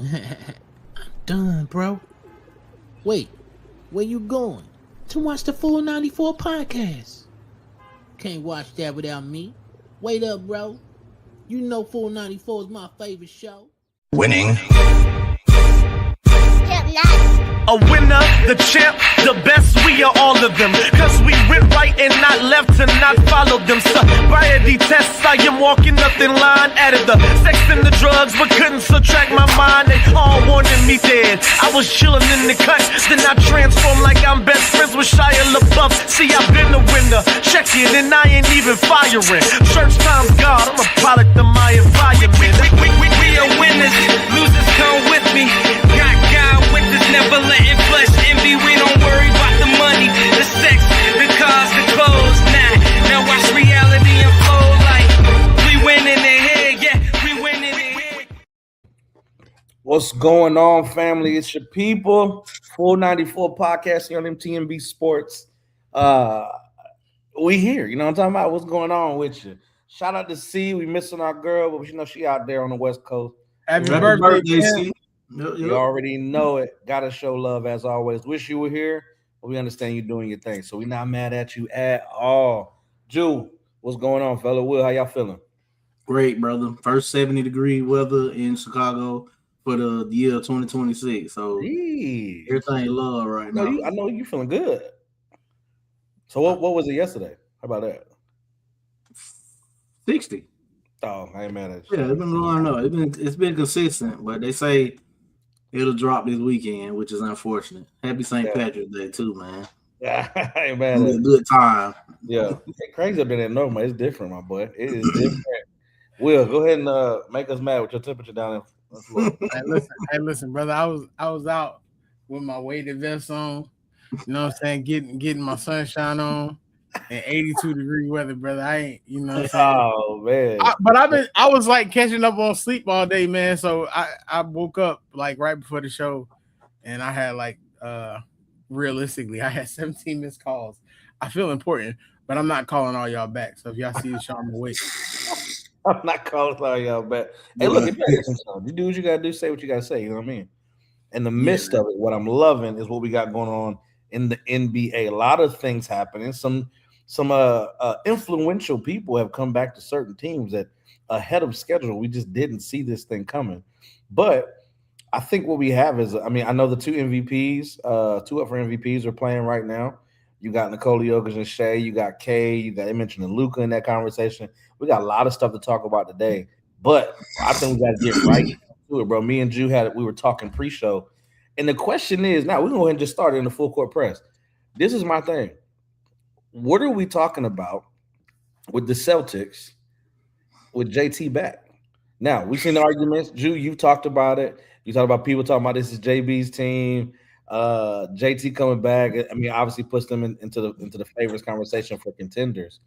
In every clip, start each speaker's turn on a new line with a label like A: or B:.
A: I'm done, bro. Wait, where you going? To watch the full 94 podcast. Can't watch that without me. Wait up, bro. You know full 94 is my favorite show.
B: Winning.
C: A winner, the champ, the best, we are all of them. Cause we went right and not left to not follow them. Sobriety tests, I am walking up in line. Added the sex and the drugs, but couldn't subtract my mind. They all wanted me dead. I was chilling in the cut, then I transformed like I'm best friends with Shia LaBeouf. See, I've been a winner, check it, and I ain't even firing. Church time's God, I'm a product of my environment. We are winners, losers come with me. Got God with us, never letting flesh envy. We don't worry about the money, the sex, the cars, the clothes. Now watch reality unfold like we winning in here, yeah, we winning in here.
D: What's going on, family? It's your people. Full 94 podcast here on MTMB Sports. We here. You know what I'm talking about? What's going on with you? Shout out to C. We missing our girl, but you know she out there on the West Coast.
E: Happy birthday, C.
D: You already know it. Gotta show love as always. Wish you were here, but we understand you doing your thing. So we're not mad at you at all. Jew, what's going on, fella? Will, how y'all feeling?
E: Great, brother. First 70-degree weather in Chicago for the year 2026. So everything love right now.
D: I know you feeling good. So what was it yesterday? How about that?
E: 60.
D: Oh, I ain't mad at you.
E: Yeah, it's been going up. It's been consistent, but they say it'll drop this weekend, which is unfortunate. Happy St. Patrick's Day too, man.
D: Yeah, I ain't mad at you.
E: Good time.
D: Yeah, it's crazy up than normal. It's different, my boy. It is different. Will, go ahead and make us mad with your temperature down in Florida.
F: Hey, listen, brother. I was out with my weighted vest on. You know what I'm saying? Getting my sunshine on. And 82-degree weather, brother. I ain't, you know what I'm saying?
D: Oh man.
F: I was like catching up on sleep all day, man. So I woke up like right before the show and I had like realistically, I had 17 missed calls. I feel important, but I'm not calling all y'all back. So if y'all see the show, I'm awake.
D: I'm not calling all y'all back. Hey, look, you do what you gotta do, say what you gotta say, you know what I mean? In the midst of it, what I'm loving is what we got going on in the NBA. A lot of things happening. Some influential people have come back to certain teams that ahead of schedule. We just didn't see this thing coming. But I think what we have is, I mean, I know the two up for MVPs are playing right now. You got Nikola Jokic and Shea. You got Kay. You got mentioned Luka in that conversation. We got a lot of stuff to talk about today. But I think we got to get right to it, bro. Me and Jew we were talking pre-show. And the question is, now we're going to go ahead and just start in the full court press. This is my thing. What are we talking about with the Celtics with JT back? Now, we've seen the arguments. Jew, you've talked about it. You talked about people talking about this is JB's team. JT coming back. I mean, obviously puts them into the favorites conversation for contenders.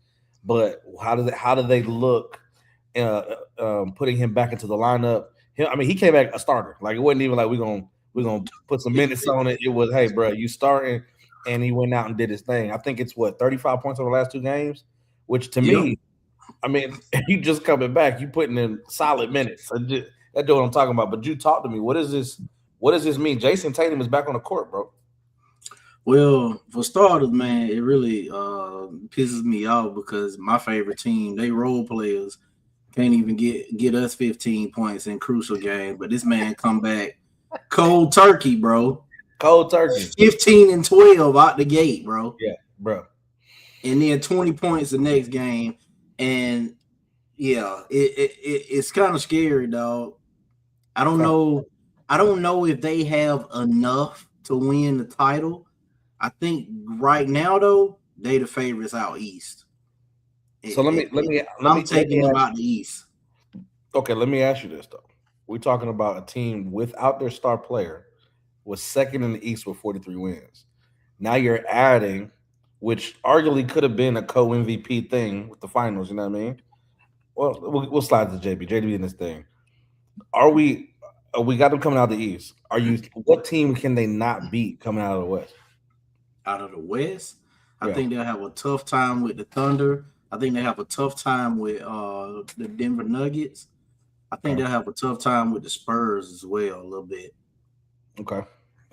D: But how do they look putting him back into the lineup? He came back a starter. Like, it wasn't even like we're gonna put some minutes on it. It was, hey, bro, you starting. And he went out and did his thing. I think it's 35 points over the last two games, which to me, I mean, you just coming back, you putting in solid minutes. That's what I'm talking about. But you talk to me. What does this mean? Jayson Tatum is back on the court, bro.
E: Well, for starters, man, it really pisses me off because my favorite team, they role players, can't even get us 15 points in crucial game. But this man come back cold turkey, bro.
D: Cold turkey.
E: 15 and 12 out the gate, bro.
D: Yeah, bro.
E: And then 20 points the next game. And yeah, it's kind of scary, dog. I don't know if they have enough to win the title. I think right now, though, they the favorites out east.
D: So let me
E: I'm taking them out the east.
D: Okay, let me ask you this though. We're talking about a team without their star player. Was second in the East with 43 wins. Now you're adding, which arguably could have been a co-MVP thing with the finals, you know what I mean? Well, we'll slide to JB. JB in this thing. We got them coming out of the East. What team can they not beat coming out of the West?
E: Out of the West? I think they'll have a tough time with the Thunder. I think they have a tough time with the Denver Nuggets. I think they'll have a tough time with the Spurs as well a little bit.
D: Okay.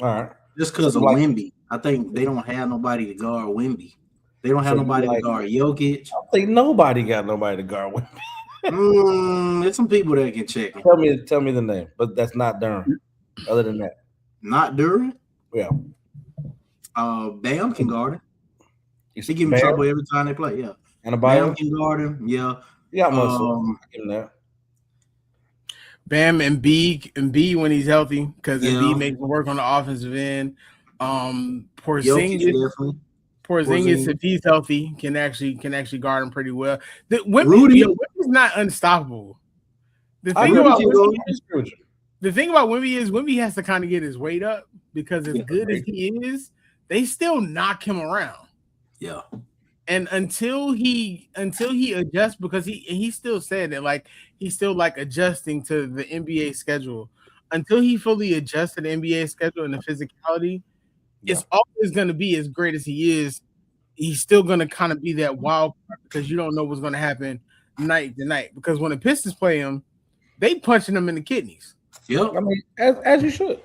D: All right.
E: Just because of Wemby. I think they don't have nobody to guard Wemby. They don't have nobody to guard Jokic.
D: I think nobody got nobody to guard Wemby.
E: There's some people that can check it.
D: Tell me the name, but that's not Durant. Other than that.
E: Not Durant?
D: Yeah.
E: Bam can guard him. He give him trouble every time they play, yeah.
D: And
E: Bam can guard him, yeah.
D: Yeah, give him that.
F: Bam and B when he's healthy, because Embiid makes him work on the offensive end. Porzingis, if he's healthy, can actually guard him pretty well. Wemby's not unstoppable. The thing about Wemby is Wemby has to kind of get his weight up, because as good as he is, they still knock him around.
E: Yeah.
F: And until he adjusts, because he still said that, like, he's still like adjusting to the NBA schedule. Until he fully adjusts to the NBA schedule and the physicality, it's always going to be as great as he is. He's still going to kind of be that wild card, because you don't know what's going to happen night to night. Because when the Pistons play him, they punching him in the kidneys.
E: Yep.
D: I mean, as you should.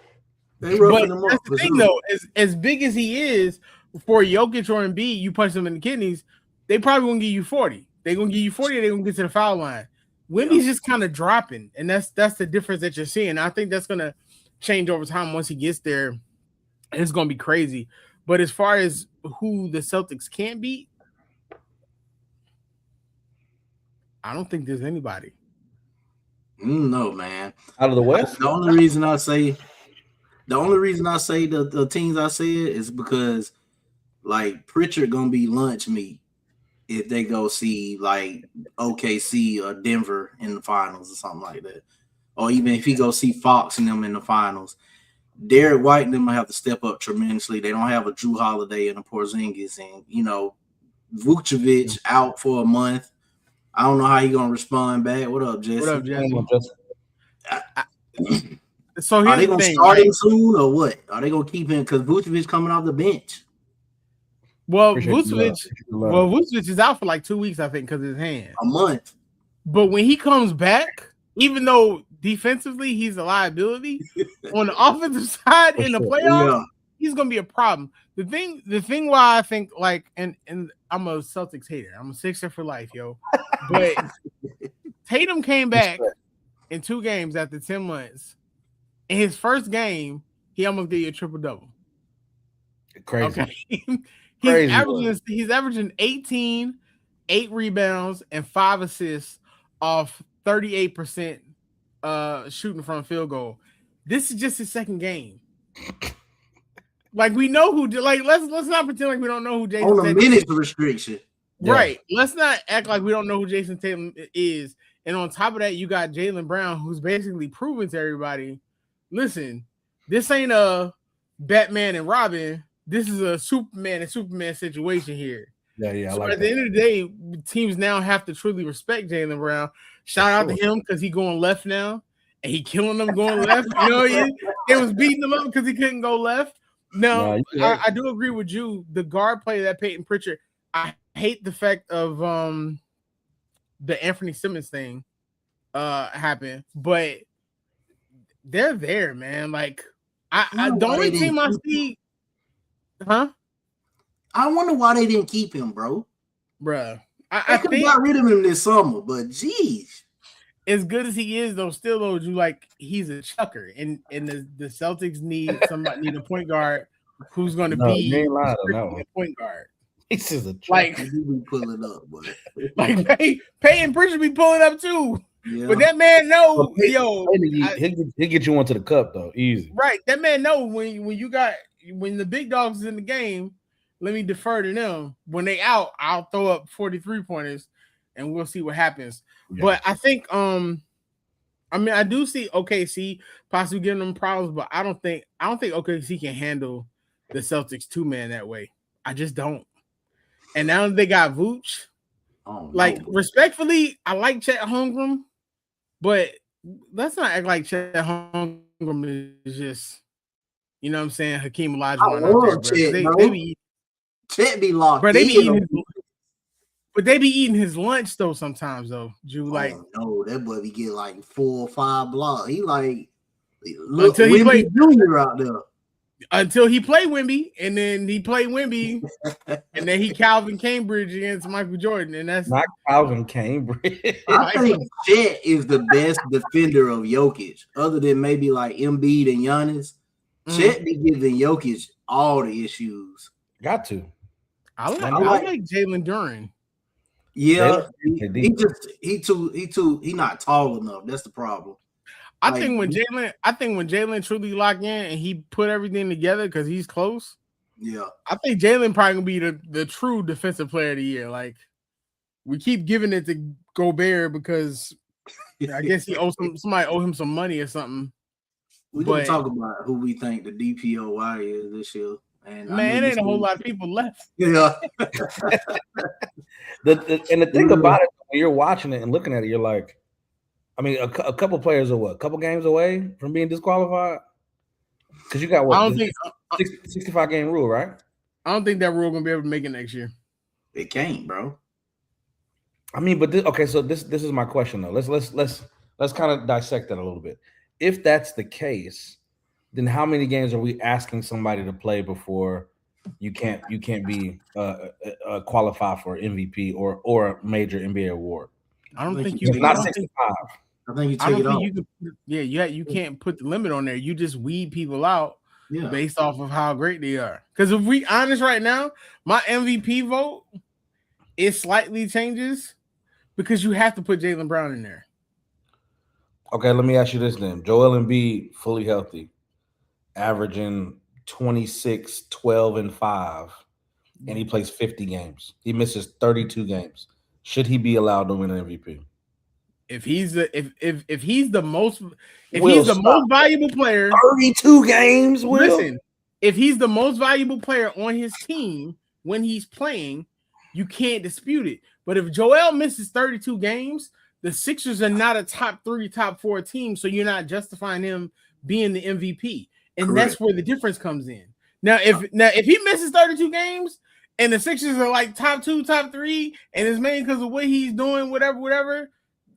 E: They roughing him up.
F: That's the thing, though. As big as he is, for Jokic or Embiid, you punch them in the kidneys, they probably won't give you 40. They're going to give you 40, or they're going to get to the foul line. Wemby's just kind of dropping, and that's the difference that you're seeing. I think that's going to change over time once he gets there. It's going to be crazy. But as far as who the Celtics can't beat, I don't think there's anybody.
E: No, man.
D: Out of the West?
E: The only reason I say the teams I said is because, like, Pritchard gonna be lunch meat if they go see like OKC or Denver in the finals or something like that, or even if he go see Fox and them in the finals. Derek White and them will have to step up tremendously. They don't have a Drew Holiday and a Porzingis, and Vucevic out for a month. I don't know how he gonna respond back. What up, Jesse?
F: What up, Jesse?
E: So are they gonna start him soon or what? Are they gonna keep him because Vucevic coming off the bench?
F: Well, Vucevic is out for like 2 weeks, I think, because of his hand.
E: A month.
F: But when he comes back, even though defensively he's a liability, on the offensive side in the playoffs, he's gonna be a problem. The thing why I think, like, and I'm a Celtics hater. I'm a Sixer for life, yo. But Tatum came back in 2 games after 10 months. In his first game, he almost gave you a triple-double.
D: Crazy.
F: Okay. He's averaging 18, 8 rebounds, and 5 assists off 38% shooting from field goal. This is just his second game. Like, we know who. Like, let's not pretend like we don't know who Jayson Tatum is.
E: On a minute restriction,
F: right? Let's not act like we don't know who Jayson Tatum is. And on top of that, you got Jaylen Brown, who's basically proven to everybody, listen, this ain't a Batman and Robin. This is a Superman and Superman situation here.
D: Yeah.
F: So at the end of the day, teams now have to truly respect Jaylen Brown. Shout out to him because he going left now, and he killing them going left. They was beating him up because he couldn't go left. Now, I do agree with you. The guard play that Peyton Pritchard, I hate the fact of the Anthony Simmons thing happened, but they're there, man. Like, the only team I see, I
E: wonder why they didn't keep him, bro.
F: Bruh.
E: I could have got rid of him this summer, but geez.
F: As good as he is, though, he's a chucker, and the Celtics need a point guard who's going to be a point guard.
D: This is a
E: like he be pulling up, boy.
F: Like Peyton Pritchard be pulling up too. Yeah. But that man know, he'll
D: get you onto the cup though, easy.
F: Right, that man know when the big dogs is in the game. Let me defer to them. When they out, I'll throw up 43 pointers, and we'll see what happens. Yeah. But I think, I do see OKC possibly giving them problems, but I don't think OKC can handle the Celtics 2-man that way. I just don't. And now they got Vooch. Respectfully, I like Chet Holmgren, but let's not act like Chet Holmgren is just, you know what I'm saying, Hakeem Olajuwon.
E: Chet be locked.
F: Bro, they be eating But they be eating his lunch though sometimes though. Drew, like,
E: no, that boy be getting like 4 or 5 blocks. He like
F: look until he played
E: Junior out there.
F: Until he played Wemby, and then he played Wemby, and then he Calvin Cambridge against Michael Jordan, and that's
D: not Calvin Cambridge.
E: I think Chet is the best defender of Jokic, other than maybe like Embiid and Giannis. Chet be giving Jokic all the issues.
D: Got to.
F: I like Jalen Duren.
E: Yeah, he not tall enough. That's the problem.
F: I think when Jalen truly locked in and he put everything together because he's close.
E: Yeah, I
F: think Jalen probably gonna be the true defensive player of the year. Like, we keep giving it to Gobert because I guess somebody owe him some money or something.
E: We can talk about who we think the DPOY is this year. And
F: man, it ain't a whole lot of people left.
E: Yeah.
D: the thing about it, when you're watching it and looking at it, you're like, I mean, a couple players are a couple games away from being disqualified? Because you got 65 game rule, right?
F: I don't think that rule gonna be able to make it next year.
E: It can't, bro.
D: I mean, but so this is my question though. Let's kind of dissect that a little bit. If that's the case, then how many games are we asking somebody to play before you can't be qualified for MVP or a major NBA award?
F: I don't think you.
D: Not 65.
E: I think you take it off.
F: You can't put the limit on there. You just weed people out based off of how great they are. Because if we honest right now, my MVP vote it slightly changes because you have to put Jaylen Brown in there.
D: Okay, let me ask you this then. Joel Embiid, fully healthy, averaging 26, 12, and 5, and he plays 50 games. He misses 32 games. Should he be allowed to win an MVP?
F: If he's the most valuable player,
D: 32 games.
F: Listen, if he's the most valuable player on his team when he's playing, you can't dispute it. But if Joel misses 32 games, the Sixers are not a top 3, top 4 team, so you're not justifying him being the MVP, and Correct. That's where the difference comes in. Now, if he misses 32 games and the Sixers are like top 2, top 3, and it's mainly because of what he's doing, whatever,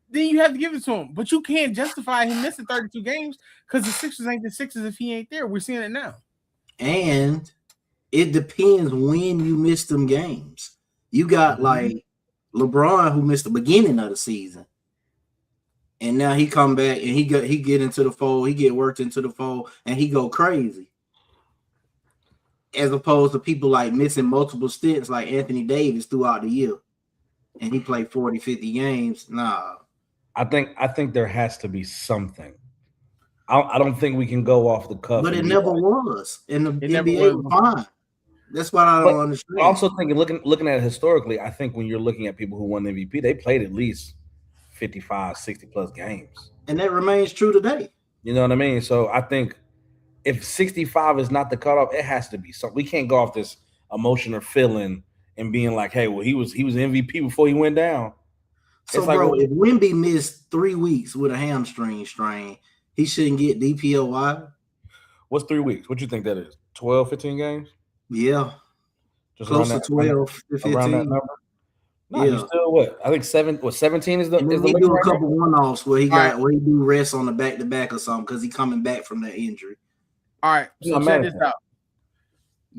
F: then you have to give it to him. But you can't justify him missing 32 games because the Sixers ain't the Sixers if he ain't there. We're seeing it now.
E: And it depends when you miss them games. You got like LeBron who missed the beginning of the season. And now he come back and he get into the fold, he get worked into the fold, and he go crazy. As opposed to people like missing multiple stints like Anthony Davis throughout the year. And he played 40, 50 games. Nah.
D: I think there has to be something. I don't think we can go off the cuff.
E: But it never was. And the NBA was fine. That's what I don't understand.
D: I also think looking at it historically, I think when you're looking at people who won the MVP, they played at least 55, 60 plus games.
E: And that remains true today.
D: You know what I mean? So I think if 65 is not the cutoff, it has to be. So we can't go off this emotion or feeling and being like, hey, well, he was MVP before he went down.
E: So, bro, if Wemby missed 3 weeks with a hamstring strain, he shouldn't get DPOY?
D: What's 3 weeks? What you think that is? 12, 15 games?
E: Yeah.
D: Just
E: close to 12, 15.
D: Around that number? No, you still what? I think 17 is the.
E: And then he do a couple one-offs where he do rest on the back-to-back or something because he coming back from that injury.
F: All right, so check this out.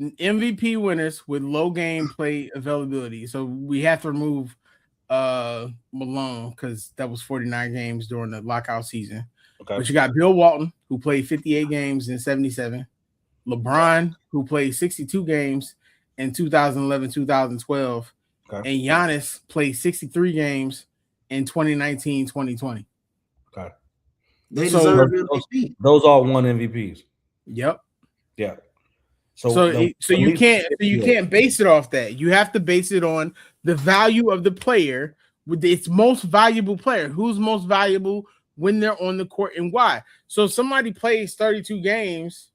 F: MVP winners with low game play availability. So we have to remove Malone because that was 49 games during the lockout season. Okay. But you got Bill Walton, who played 58 games in 77. LeBron, who played 62 games in 2011, 2012. Okay. And Giannis played 63 games in 2019, 2020.
D: Okay.
E: They deserve MVP.
D: Those all won MVPs.
F: Yep.
D: Yeah.
F: So you can't base it off that. You have to base it on the value of the player with its most valuable player. Who's most valuable when they're on the court and why? So if somebody plays 32 games,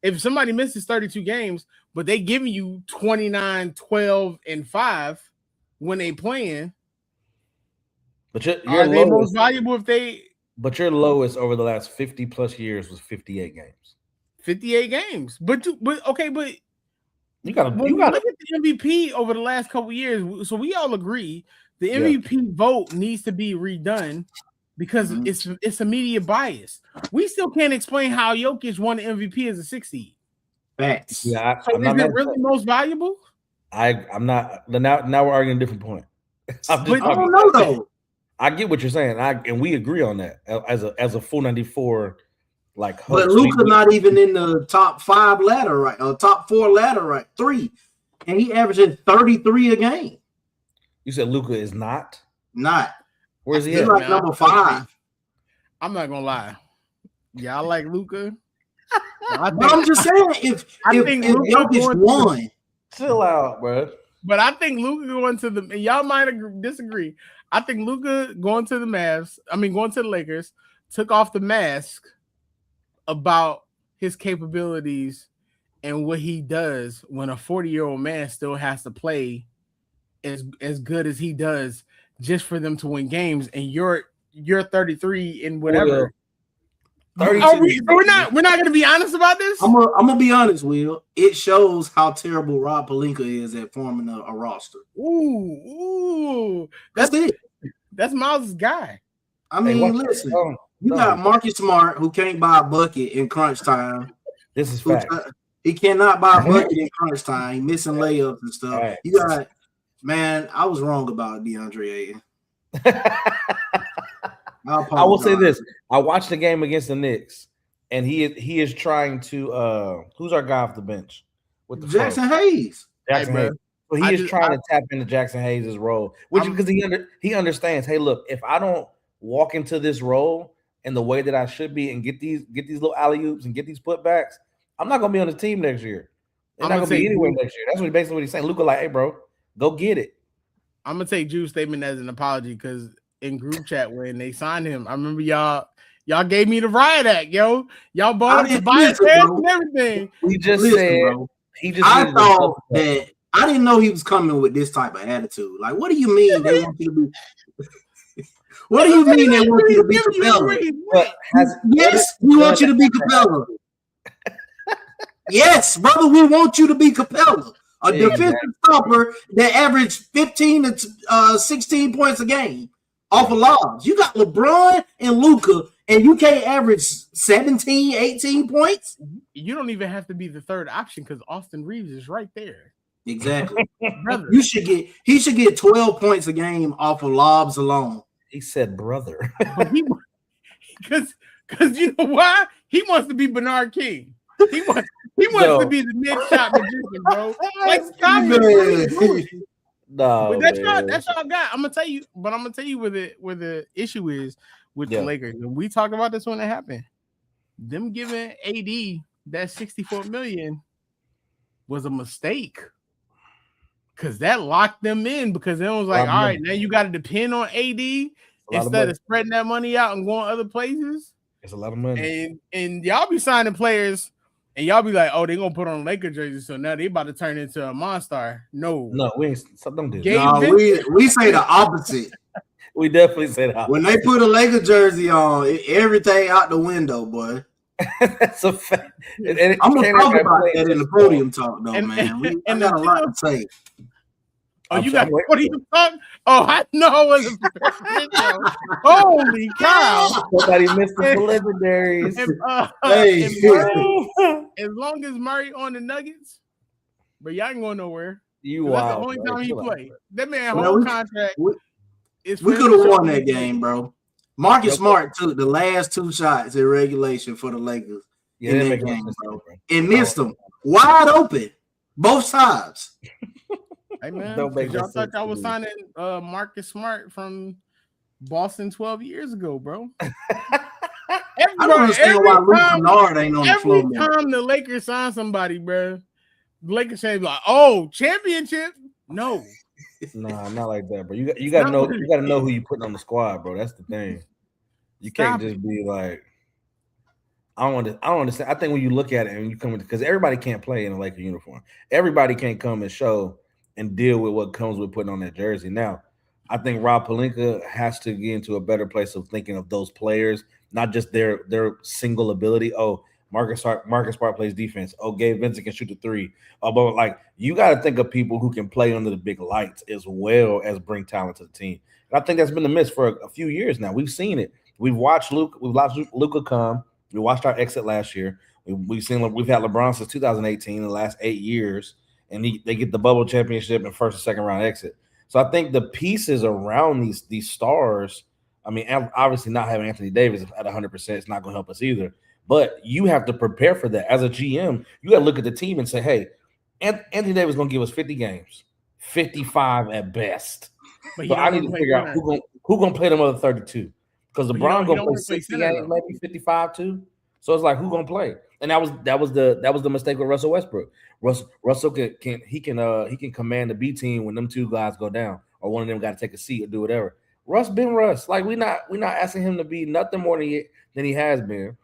F: if somebody misses 32 games, but they giving you 29, 12, and 5 when they playing,
D: but are
F: they most valuable if they?
D: But your lowest over the last 50 plus years was 58 games.
F: 58 games, but
D: You got to
F: look at the MVP over the last couple of years. So we all agree the MVP vote needs to be redone because it's a media bias. We still can't explain how Jokic won the MVP as a 6 seed.
E: Facts.
D: Yeah,
F: so is it really most valuable?
D: I'm not. Now we're arguing a different point.
E: I don't know though.
D: I get what you're saying, and we agree on that as a full 94 like. Host.
E: But Luka not even in the top 5 ladder, right? Or top 4 ladder, right? 3, and he averaging 33 a game.
D: You said Luka is not.
E: Where's
D: he?
E: He's
D: at?
E: like number 5.
F: I'm not gonna lie. Yeah, I like Luka.
E: I'm just saying, if Jokic won,
D: chill out, bro.
F: But I think Luka going to the y'all might disagree. I think Luka going to the Lakers took off the mask about his capabilities and what he does when a 40-year-old man still has to play as good as he does just for them to win games, and you're 33 and whatever. We're not going to be honest about this.
E: I'm gonna be honest, Will. It shows how terrible Rob Pelinka is at forming a roster.
F: Ooh,
E: that's it.
F: That's Miles' guy.
E: I mean, listen, you got Marcus Smart who can't buy a bucket in crunch time.
D: This is fact.
E: He cannot buy a bucket in crunch time. He missing layups and stuff.
D: Right.
E: You got, man, I was wrong about DeAndre Ayton.
D: I will say this: I watched the game against the Knicks, and he is trying to. Who's our guy off the bench? With the
E: Jackson Hayes.
D: Jackson Hayes. So he is trying to tap into Jackson Hayes' role, which because he understands. Hey, look, if I don't walk into this role in the way that I should be and get these little alley oops and get these putbacks, I'm not gonna be on the team next year. They're not gonna be anywhere next year. That's basically what he's saying. Luka, like, hey, bro, go get it.
F: I'm gonna take Drew's statement as an apology because in group chat when they signed him, I remember y'all gave me the riot act, yo. Y'all bought up the bias and everything.
D: We just said bro.
E: I thought that I didn't know he was coming with this type of attitude. Like, what do you mean they want you to be? What do you mean they want you to be Capella? Yes, we want you to be Capella. Yes, brother, we want you to be Capella. A defensive stopper that averaged 15 to 16 points a game off of lobs. You got LeBron and Luka, and you can't average 17, 18 points?
F: You don't even have to be the third option because Austin Reeves is right there.
E: Exactly. He should get 12 points a game off of lobs alone.
D: He said brother.
F: Because you know why? He wants to be Bernard King. He wants to be the next shot magician, bro. Like
D: no,
F: that's all I got. I'm gonna tell you where the issue is with the Lakers. And we talked about this when it happened. Them giving AD that $64 million was a mistake. Because that locked them in because it was like, all right, now you got to depend on AD instead of spreading that money out and going other places.
D: It's a lot of money.
E: And
F: y'all be signing players and y'all be like, oh, they're going to put on Laker jersey. So now they about to turn into a monster. No,
D: we ain't. Don't do
E: that. No, we say the opposite.
D: We definitely say the opposite.
E: When they put a Laker jersey on, everything out the window, boy.
D: That's a fact.
E: I'm gonna talk about that in the podium talk, though, man. I got a lot to say.
F: Oh, you got what are you talking? Oh, I know it wasn't. Holy cow!
D: Somebody missed the preliminaries.
F: As long as Murray on the Nuggets, but y'all ain't going nowhere.
D: That's
F: the only time he played. That man whole contract.
E: We could have won that game, bro. Marcus Smart took the last 2 shots in regulation for the Lakers in that game, bro, and missed them wide open, both sides.
F: Hey man, y'all thought y'all was signing Marcus Smart from Boston 12 years ago, bro.
E: I don't understand why Luke Kennard ain't on the floor.
F: Every time the Lakers sign somebody, bro, the Lakers say like, "Oh, championship." No.
D: Nah, not like that, bro. You gotta know who you putting on the squad, bro. That's the thing. You can't just be like, I don't understand. I think when you look at it and you come in, because everybody can't play in a Laker uniform. Everybody can't come and show and deal with what comes with putting on that jersey. Now, I think Rob Pelinka has to get into a better place of thinking of those players, not just their single ability. Oh, Marcus Smart plays defense. Oh, Gabe Vincent can shoot the three. But like you got to think of people who can play under the big lights as well as bring talent to the team. And I think that's been the miss for a few years now. We've seen it. We've watched Luka come. We watched our exit last year. We've had LeBron since 2018, the last 8 years, and they get the bubble championship and first and second round exit. So I think the pieces around these stars. I mean, obviously not having Anthony Davis at 100% is not going to help us either. But you have to prepare for that. As a GM, you got to look at the team and say, hey, Anthony Davis is going to give us 50 games, 55 at best. But I need to figure out who's going to play them other 32. Because LeBron going to play 60 games, maybe 55 too. So it's like, who's going to play? And that was the mistake with Russell Westbrook. Russell can command the B team when them two guys go down, or one of them got to take a seat or do whatever. Russ been Russ. Like we're not asking him to be nothing more than he has been.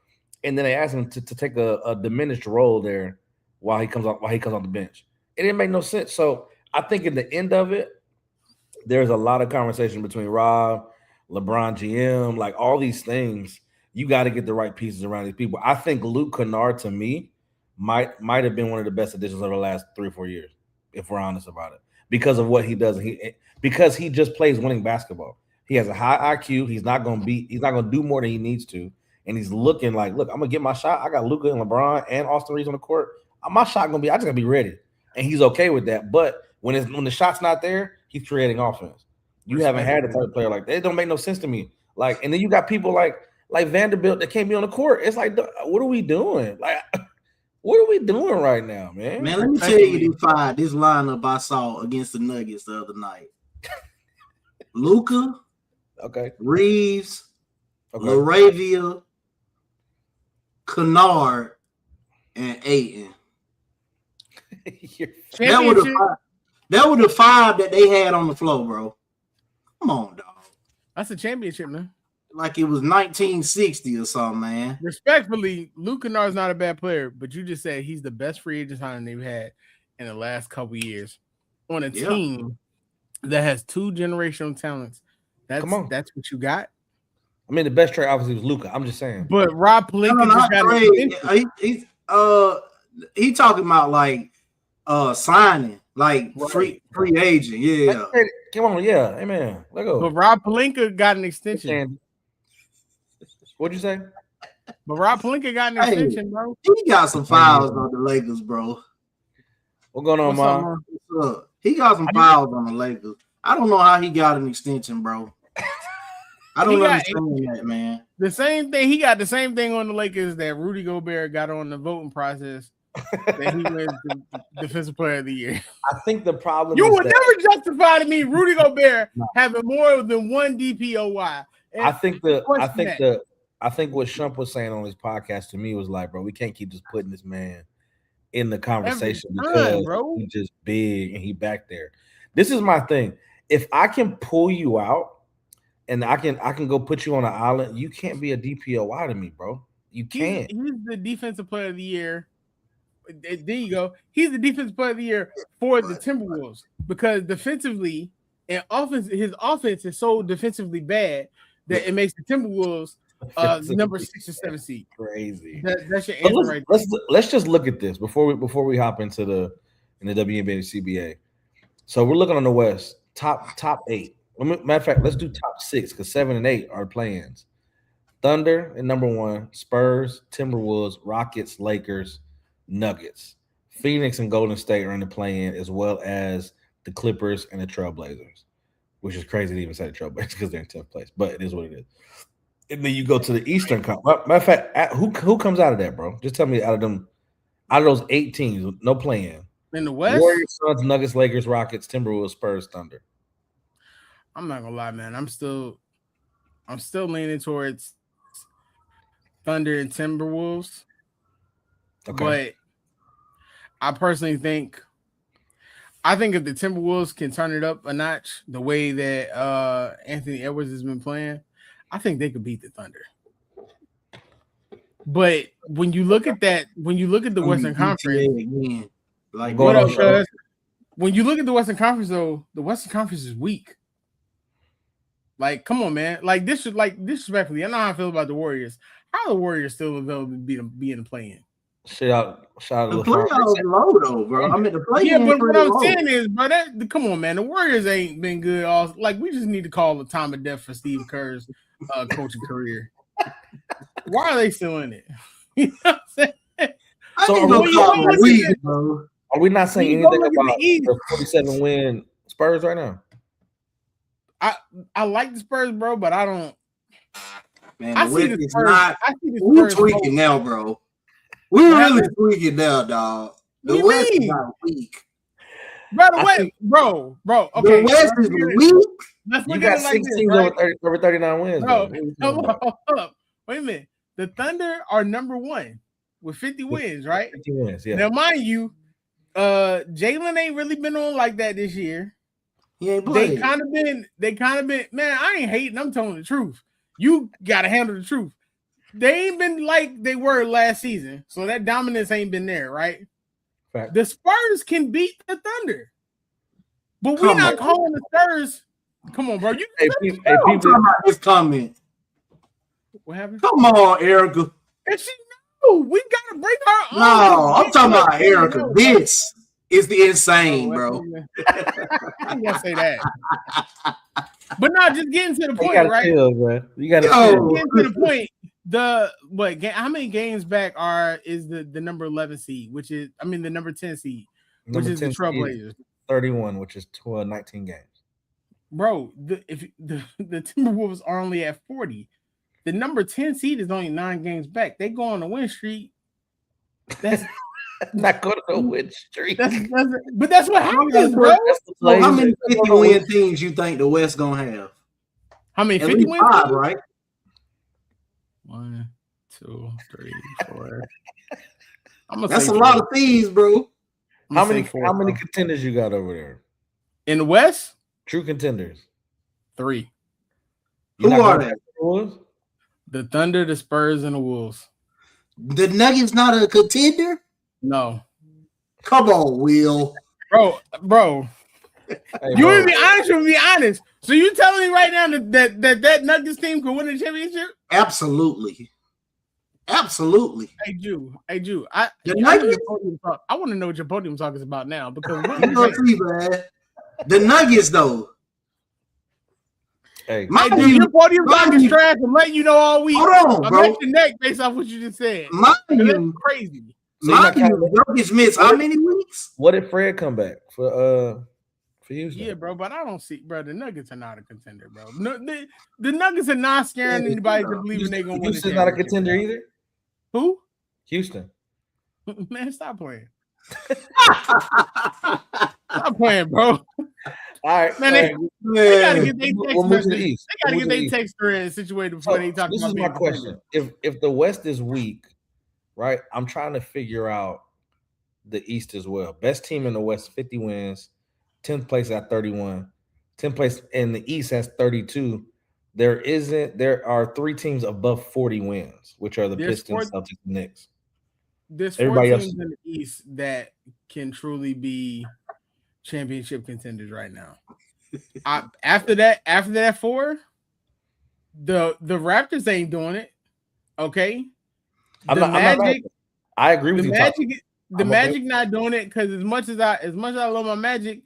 D: And then they asked him to take a diminished role there while he comes on the bench. It didn't make no sense. So I think in the end of it, there's a lot of conversation between Rob, LeBron GM, like all these things. You got to get the right pieces around these people. I think Luke Kennard, to me, might have been one of the best additions of the last 3 or 4 years, if we're honest about it, because of what he does. Because he just plays winning basketball. He has a high IQ. He's not going to do more than he needs to. And he's looking like, look, I'm going to get my shot. I got Luka and LeBron and Austin Reeves on the court. My shot I just got to be ready. And he's okay with that. But when the shot's not there, he's creating offense. You haven't had a type of player like that. It don't make no sense to me. Like, and then you got people like Vanderbilt that can't be on the court. It's like, what are we doing? Like, what are we doing right now, man?
E: Man, let me tell you this lineup I saw against the Nuggets the other night. Luka, Reeves, LaRavia, Kennard, and Ayton. That were the five that they had on the floor, bro. Come on, dog.
F: That's a championship, man.
E: Like it was 1960 or something, man.
F: Respectfully, Luke Kennard's not a bad player, but you just said he's the best free agent signing they've had in the last couple years on a team that has 2 generational talents. That's what you got.
D: I mean, the best trade obviously was Luka. I'm just saying.
F: But Rob Pelinka
E: he talking about like signing, like free agent. Yeah.
D: Come on, yeah. Hey man, let go.
F: But Rob Pelinka got an extension.
D: What'd you say?
F: But Rob Pelinka got an extension, bro.
E: He got some fouls on the Lakers, bro.
D: What going on, Mom?
E: He got some fouls on the Lakers. I don't know how he got an extension, bro. I don't understand that, man.
F: The same thing. He got the same thing on the Lakers that Rudy Gobert got on the voting process. That he wins the Defensive Player of the Year.
D: I think the problem
F: you would never justify to me Rudy Gobert having more than 1 DPOY.
D: I think what Shump was saying on his podcast to me was like, bro, we can't keep just putting this man in the conversation because he's just big and he back there. This is my thing. If I can pull you out and I can go put you on an island, you can't be a DPOY to me, bro. You can't.
F: He's the Defensive Player of the Year. There you go. He's the Defensive Player of the Year for the Timberwolves because defensively and his offense is so defensively bad that it makes the Timberwolves number 6 or 7 seed.
D: Crazy.
F: That's your answer right there.
D: Let's just look at this before we hop into the WNBA CBA. So we're looking on the West, top 8. Matter of fact, let's do top 6 because 7 and 8 are play-ins. Thunder at number 1, Spurs, Timberwolves, Rockets, Lakers, Nuggets. Phoenix and Golden State are in the play-in, as well as the Clippers and the Trailblazers, which is crazy to even say the Trailblazers because they're in 10th place, but it is what it is. And then you go to the Eastern Conference. Matter of fact, who comes out of that, bro? Just tell me out of those 8 teams, no play-in.
F: In the West?
D: Warriors, Suns, Nuggets, Lakers, Rockets, Timberwolves, Spurs, Thunder.
F: I'm not gonna lie, man. I'm still leaning towards Thunder and Timberwolves. Okay. But I personally think if the Timberwolves can turn it up a notch the way that Anthony Edwards has been playing, I think they could beat the Thunder. But when you look at the Western Conference,
E: like
F: what up, cuz? When you look at the Western Conference, though, the Western Conference is weak. Like, come on, man. Like, disrespectfully, I know how I feel about the Warriors. How are the Warriors still available to be in the play-in?
D: Shout out
E: The
D: to LeBron.
E: playoffs low though, bro. I mean, the play-in
F: Yeah, but what I'm
E: low.
F: saying is, bro, come on, man. The Warriors ain't been good. Like, we just need to call the time of death for Steve Kerr's coaching career. Why are they still in it? You know what I'm saying?
D: Are we not saying anything about the 47-win Spurs right now?
F: I like the Spurs, bro, but I don't.
E: Man,
F: I see the Spurs.
E: We're tweaking now, bro. We're really tweaking now, dog. The West is not weak.
F: Bro. Okay.
E: The West is weak.
F: Let's look
D: you got
F: at it like
D: 6
F: this,
D: teams
F: right?
D: over 39 wins.
F: Bro, hold up. Wait a minute. The Thunder are number 1 with 50 wins, right?
D: 50 wins, yeah.
F: Now, mind you, Jalen ain't really been on like that this year.
E: He ain't playing.
F: They kind of been. Man, I ain't hating. I'm telling the truth. You gotta handle the truth. They ain't been like they were last season, so that dominance ain't been there, right?
D: Fact.
F: The Spurs can beat the Thunder, but we're not calling the Spurs. Come on, bro.
E: People talking about this comment.
F: What happened?
E: Come on, Erica.
F: And she knew we gotta break her.
E: No, I'm talking about Erica. This is the insane, bro.
F: I'm gonna say that. But no, just getting to the point, right?
D: You gotta
F: getting to the point. How many games back is the number 11 seed, the number 10 seed, which is the Trailblazers?
D: 31, which is 19 games.
F: Bro, the Timberwolves are only at 40. The number 10 seed is only 9 games back. They go on a win streak. That's
D: not going to a win streak.
F: But that's what happens, bro.
E: So how many 50-win teams you think the West gonna have?
F: How many 50-win teams?
E: Right?
F: 1, 2, 3, 4.
E: That's a lot of teams, bro.
D: How many contenders you got over there?
F: In the West?
D: True contenders.
F: 3.
E: Who are they?
F: The Thunder, the Spurs, and the Wolves.
E: The Nuggets not a contender?
F: No.
E: Come on, Will.
F: Bro. Hey, you want to be honest? You want to be honest. So you telling me right now that Nuggets team could win the championship?
E: Absolutely.
F: Hey, Jew. I want to know what your podium talk is about now because
E: the Nuggets though.
D: Hey,
F: your podium talk is trash. I'm letting you know all week.
E: Hold on, bro.
F: I'm your neck based off what you just said.
E: That's
F: crazy.
E: Jokic missed how many weeks?
D: What did Fred come back for Houston?
F: Yeah, bro, but I don't see, bro. The Nuggets are not a contender, bro. No, the Nuggets are not scaring anybody to believe they're gonna win.
D: Houston's not a contender either.
F: Who?
D: Houston.
F: Man, stop playing. Stop playing, bro.
D: All right,
F: man. They gotta get their text message. They gotta get their text thread situated before they talk.
D: This is my question: if the West is weak, right? I'm trying to figure out the East as well. Best team in the West, 50 wins. 10th place at 31. 10th place in the East has 32. There are 3 teams above 40 wins, which are the Pistons, Celtics, and Knicks.
F: There's 4 teams in the East that can truly be championship contenders right now. After that 4, the Raptors ain't doing it. Okay.
D: I agree with you.
F: The Magic not doing it because as much as I love my Magic,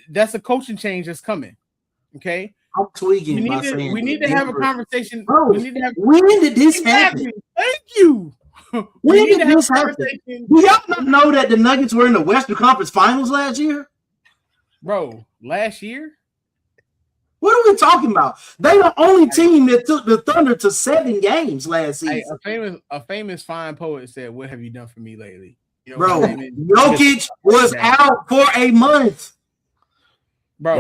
F: that's a coaching change that's coming. Okay.
E: I'm tweaking.
F: We need to have a conversation.
E: Bro, when did this happen?
F: Thank you.
E: When did this happen? Do y'all not know that the Nuggets were in the Western Conference Finals last year?
F: Bro, last year?
E: What are we talking about? They the only team that took the Thunder to 7 games last season.
F: Hey, a famous fine poet said, "What have you done for me lately?" You know,
E: bro, Jokic was out for a month.
F: Bro,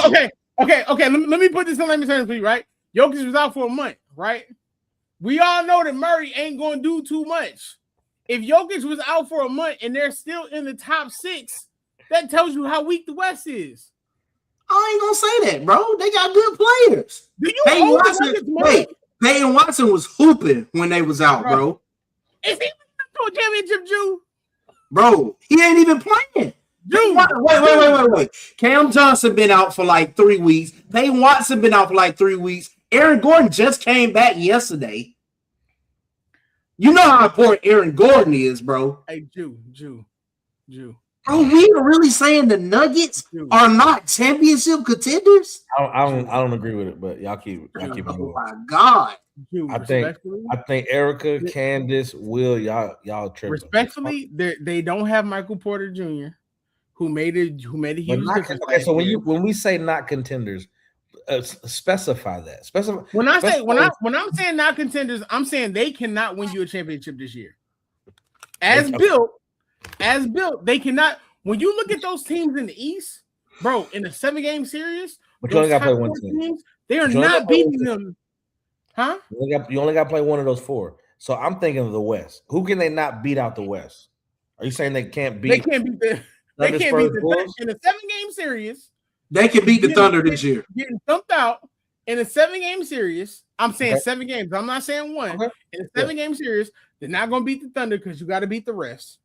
F: okay. Let me put this in layman's terms for you, right? Jokic was out for a month, right? We all know that Murray ain't going to do too much. If Jokic was out for a month and they're still in the top 6, that tells you how weak the West is.
E: I ain't gonna say that, bro. They got good players.
F: Do you owe the Nuggets money?
E: Peyton Watson was hooping when they was out, bro.
F: Is he to a championship, Jew?
E: Bro, he ain't even playing. Dude, wait. Cam Johnson been out for like 3 weeks. Peyton Watson been out for like 3 weeks. Aaron Gordon just came back yesterday. You know how important Aaron Gordon is, bro.
F: Hey, Jew.
E: Bro, we are really saying the Nuggets are not championship contenders?
D: I don't agree with it, but y'all keep it going.
E: Oh my God.
F: Jew,
D: I think Erica, Candace, Will, y'all tripping.
F: Respectfully, they don't have Michael Porter Jr., who made a huge difference.
D: Okay, so when we say not contenders, specify that.
F: When I'm saying not contenders, I'm saying they cannot win you a championship this year. As built, they cannot. When you look at those teams in the East, bro, in a 7-game series,
D: but you only got to play one team.
F: Teams, they are not beating them. Huh?
D: You only got to play one of those 4. So I'm thinking of the West. Who can they not beat out the West? Are you saying they can't beat?
F: They can't beat the Thunder in a 7-game series.
E: They can beat the Thunder this year.
F: Getting thumped out in a 7-game series. I'm saying 7 games. I'm not saying 1. Okay. In a 7-game series, they're not going to beat the Thunder because you got to beat the rest.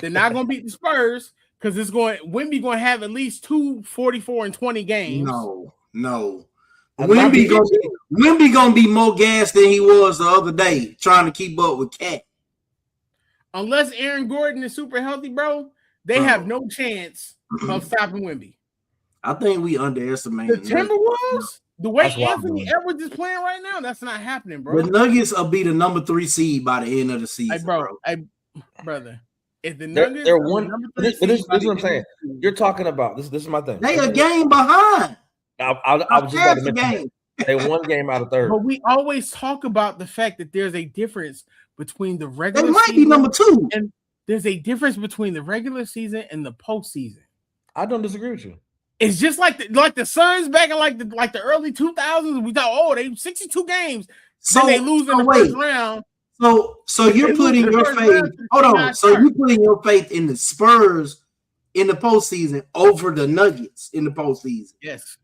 F: They're not going to beat the Spurs because Wemby going to have at least 2 44-20 games.
E: No. Wemby gonna be more gas than he was the other day trying to keep up with Cat.
F: Unless Aaron Gordon is super healthy, bro, they have no chance of stopping Wemby.
E: I think we underestimate
F: the Timberwolves. The way Anthony Edwards is playing right now, that's not happening, bro.
E: The Nuggets will be the number 3 seed by the end of the season,
F: brother. If the
D: Nuggets they're one, this is what I'm saying. You're talking about this. This is my thing.
E: They a game behind.
D: I was just about to mention they 1 game out of 3rd.
F: But we always talk about the fact that there's a difference between the regular.
E: They might be number 2,
F: and there's a difference between the regular season and the postseason.
D: I don't disagree with you.
F: It's just like the Suns back in like the early 2000s. We thought, they 62 games, so then they lose in the first round.
E: So you're putting your faith. Hold on. So you're putting your faith in the Spurs in the postseason over the Nuggets in the postseason.
F: Yes.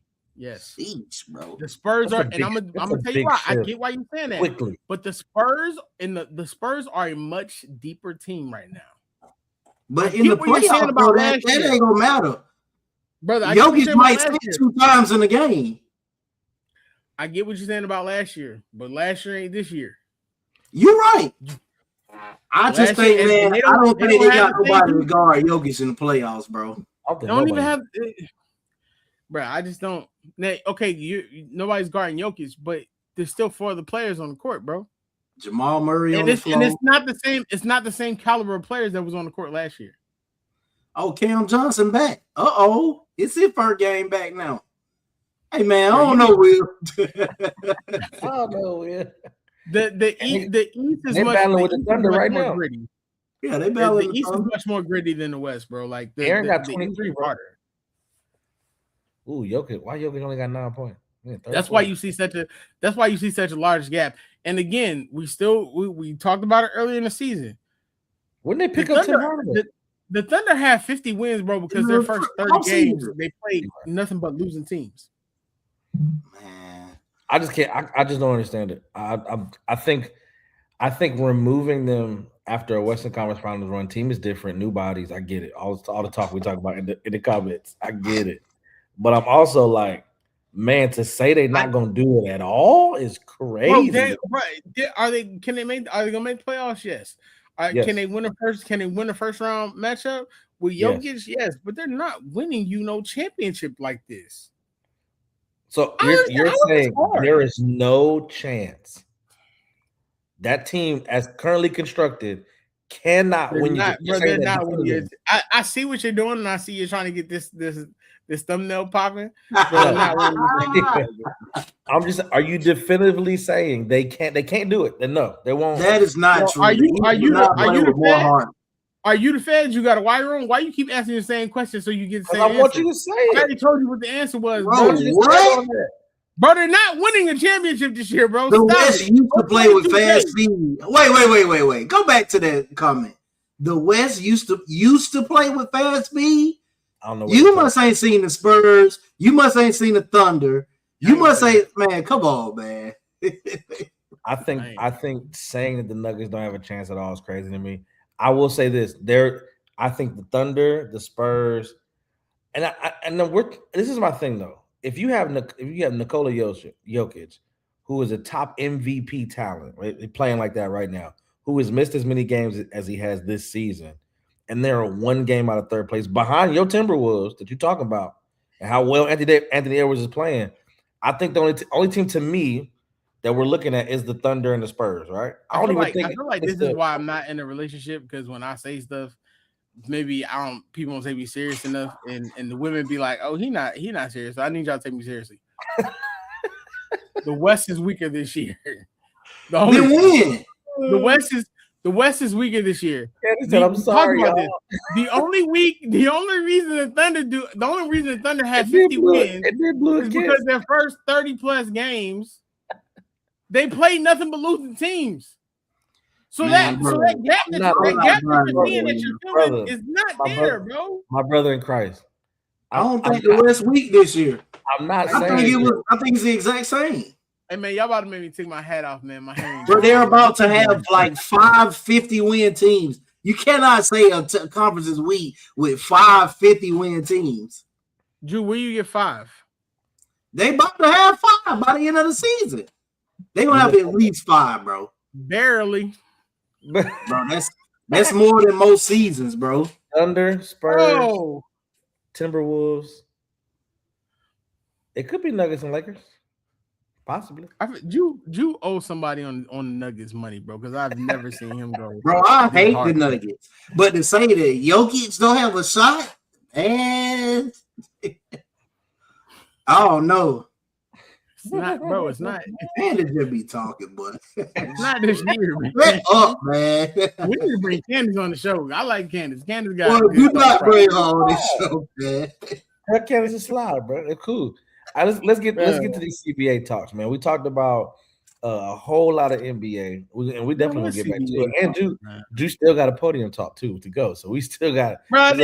E: Each, bro.
F: The Spurs are, and I'm gonna tell you why. I get why you're saying that.
D: Quickly.
F: But the Spurs and the Spurs are a much deeper team right now.
E: But in the playoffs, bro, that ain't gonna matter.
F: Brother,
E: Jokic might sit 2 times in the game.
F: I get what you're saying about last year, but last year ain't this year.
E: You're right. I just think, man, I don't think they got nobody to guard Jokic in the playoffs, bro.
F: They don't even have, bro. I just don't. Okay, nobody's guarding Jokic, but there's still 4 other players on the court, bro.
E: Jamal Murray on the floor.
F: And it's not the same. It's not the same caliber of players that was on the court last year.
E: Oh, Cam Johnson back. It's his first game back now. Hey, man, I don't know, Will.
D: I don't know, Will.
F: The East is
D: much battling with the Thunder right now.
F: Gritty.
E: Yeah, they battling.
F: The East is much more gritty than the West, bro. Like
D: Aaron got 23 harder. Ooh, Jokic. Why Jokic only got 9 points?
F: That's why you see such a large gap. And again, we talked about it earlier in the season.
D: Wouldn't they pick up 10 harder?
F: The Thunder have 50 wins, bro, because their first 30 games they played nothing but losing teams.
E: Man,
D: I just can't. I just don't understand it. I think removing them after a Western Conference Finals run team is different. New bodies, I get it. All the talk we talk about in the comments, I get it. But I'm also like, man, to say they're not going to do it at all is crazy.
F: Are they going to make the playoffs? Yes. Yes. Can they win a first round matchup with Jokic? Yes, but they're not winning no championship like this.
D: So you're saying there is no chance that team, as currently constructed, cannot win you.
F: They're not winning. I see what you're doing, and I see you're trying to get this thumbnail popping.
D: I'm just. Are you definitively saying they can't do it? Then no, they won't.
E: That is not true.
F: Are you the feds? You got a wire room? Why you keep asking the same question so you get the same answer?
D: I want you to say it.
F: I already told you what the answer was.
E: Bro, what?
F: Bro, they're not winning a championship this year, bro.
E: The West used to play with fast speed. Wait. Go back to that comment. The West used to play with fast speed.
D: I don't know.
E: You must ain't seen the Spurs. You must ain't seen the Thunder. You must say, man, come on, man.
D: I think saying that the Nuggets don't have a chance at all is crazy to me. I will say this: I think the Thunder, the Spurs, this is my thing though. if you have Nikola Jokic, who is a top MVP talent, right, playing like that right now, who has missed as many games as he has this season, and they're one game out of third place behind your Timberwolves that you're talking about, and how well Anthony Edwards is playing. I think the only team to me that we're looking at is the Thunder and the Spurs, right?
F: I feel like this is why I'm not in a relationship, because when I say stuff, maybe people don't take me serious enough, and the women be like, "Oh, he not serious." So I need y'all to take me seriously. The West is weaker this year. The West is weaker this year.
D: I'm sorry, y'all.
F: The only reason the Thunder had 50 wins is because their first 30 plus games they played nothing but losing teams. So that gap that you're seeing that you're feeling is not there, bro.
D: My brother in Christ.
E: I don't think the West weak this year.
D: I'm not saying.
E: I think it's the exact same.
F: Hey man, y'all about to make me take my hat off, man. My hair.
E: Bro, they're about to have like 5 50-win teams. You cannot say a conference is weak with 5 50-win teams.
F: Drew, where you get 5? They
E: about to have 5 by the end of the season. They gonna have at least 5, bro.
F: Barely.
E: Bro, that's more than most seasons, bro.
D: Thunder, Spurs, Timberwolves. It could be Nuggets and Lakers. Possibly.
F: You owe somebody on the Nuggets money, bro, because I've never seen him go.
E: Bro, I hate the Nuggets. But to say that Jokic don't have a shot, and I don't know.
F: It's not, bro. It's not.
E: Man, it just be talking, but
F: it's not this year, man.
E: Let up, man.
F: We need to bring Candace on the show. I like Candace. Candace got.
E: Well, do not bring her on this show, man.
D: That Candace is slide, bro. It's cool. Let's get to these CBA talks, man. We talked about a whole lot of NBA, and we definitely gonna get back to it. And Drew still got a podium talk too to go, so we still got.
F: Bro, I'm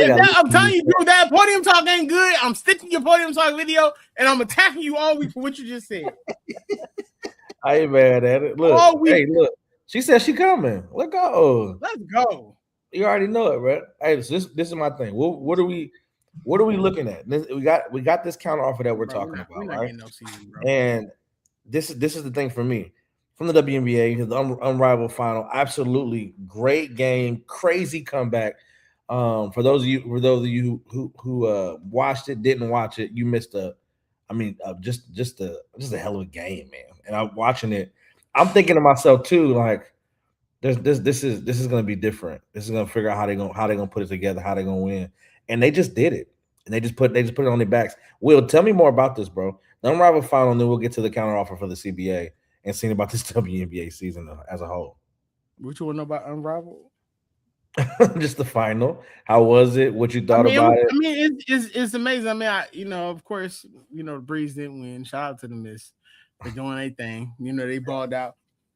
F: telling you, Drew, that podium talk ain't good. I'm sticking your podium talk video, and I'm attacking you all week for what you just said.
D: I ain't mad at it. Look, look. She said she coming. Let's go.
F: Let's go.
D: You already know it, bro. Hey, so this is my thing. What are we looking at? We got this counter offer that we're talking about, right? No season, and this is the thing for me. From the WNBA, the Unrivaled final, absolutely great game, crazy comeback. For those of you who watched it, didn't watch it, you missed just a hell of a game, man. And I'm watching it. I'm thinking to myself too, like this is gonna be different. This is gonna figure out how they're gonna put it together, how they're gonna win. And they just did it. And they just put it on their backs. Will, tell me more about this, bro. The Unrivaled final, and then we'll get to the counteroffer for the CBA and seeing about this WNBA season as a whole.
F: What you want to know about Unrivaled?
D: Just the final. How was it? What you thought about it?
F: I mean, it's amazing. I mean, of course, the Breeze didn't win. Shout out to the Miss for doing their thing. They balled out.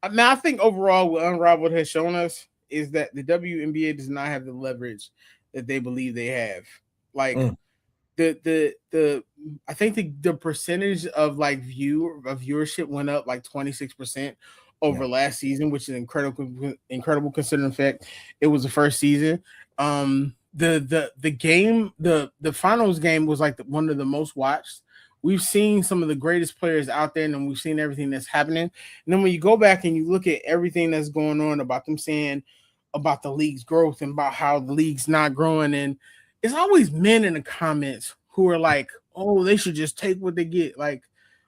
F: Now, I think overall what Unrivaled has shown us is that the WNBA does not have the leverage that they believe they have. Like I think the percentage of viewership went up like 26% over last season, which is incredible considering the fact it was the first season. The game, the finals game was like one of the most watched. We've seen some of the greatest players out there, and we've seen everything that's happening. And then when you go back and you look at everything that's going on about them saying about the league's growth and about how the league's not growing, and it's always men in the comments who are like, "Oh, they should just take what they get." Like,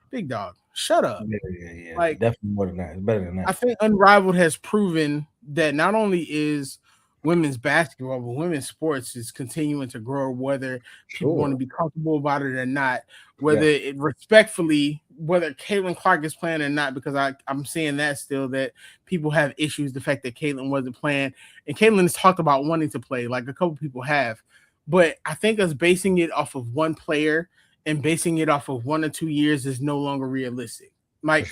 F: big dog, shut up.
D: Yeah. Like, definitely more than that. It's better than that.
F: I think Unrivaled has proven that not only is women's basketball, but women's sports is continuing to grow, whether people want to be comfortable about it or not, whether it respectfully, whether Caitlin Clark is playing or not, because I'm seeing that still, that people have issues, the fact that Caitlin wasn't playing, and Caitlin has talked about wanting to play, like a couple people have, but I think us basing it off of one player and basing it off of 1 or 2 years is no longer realistic. Like,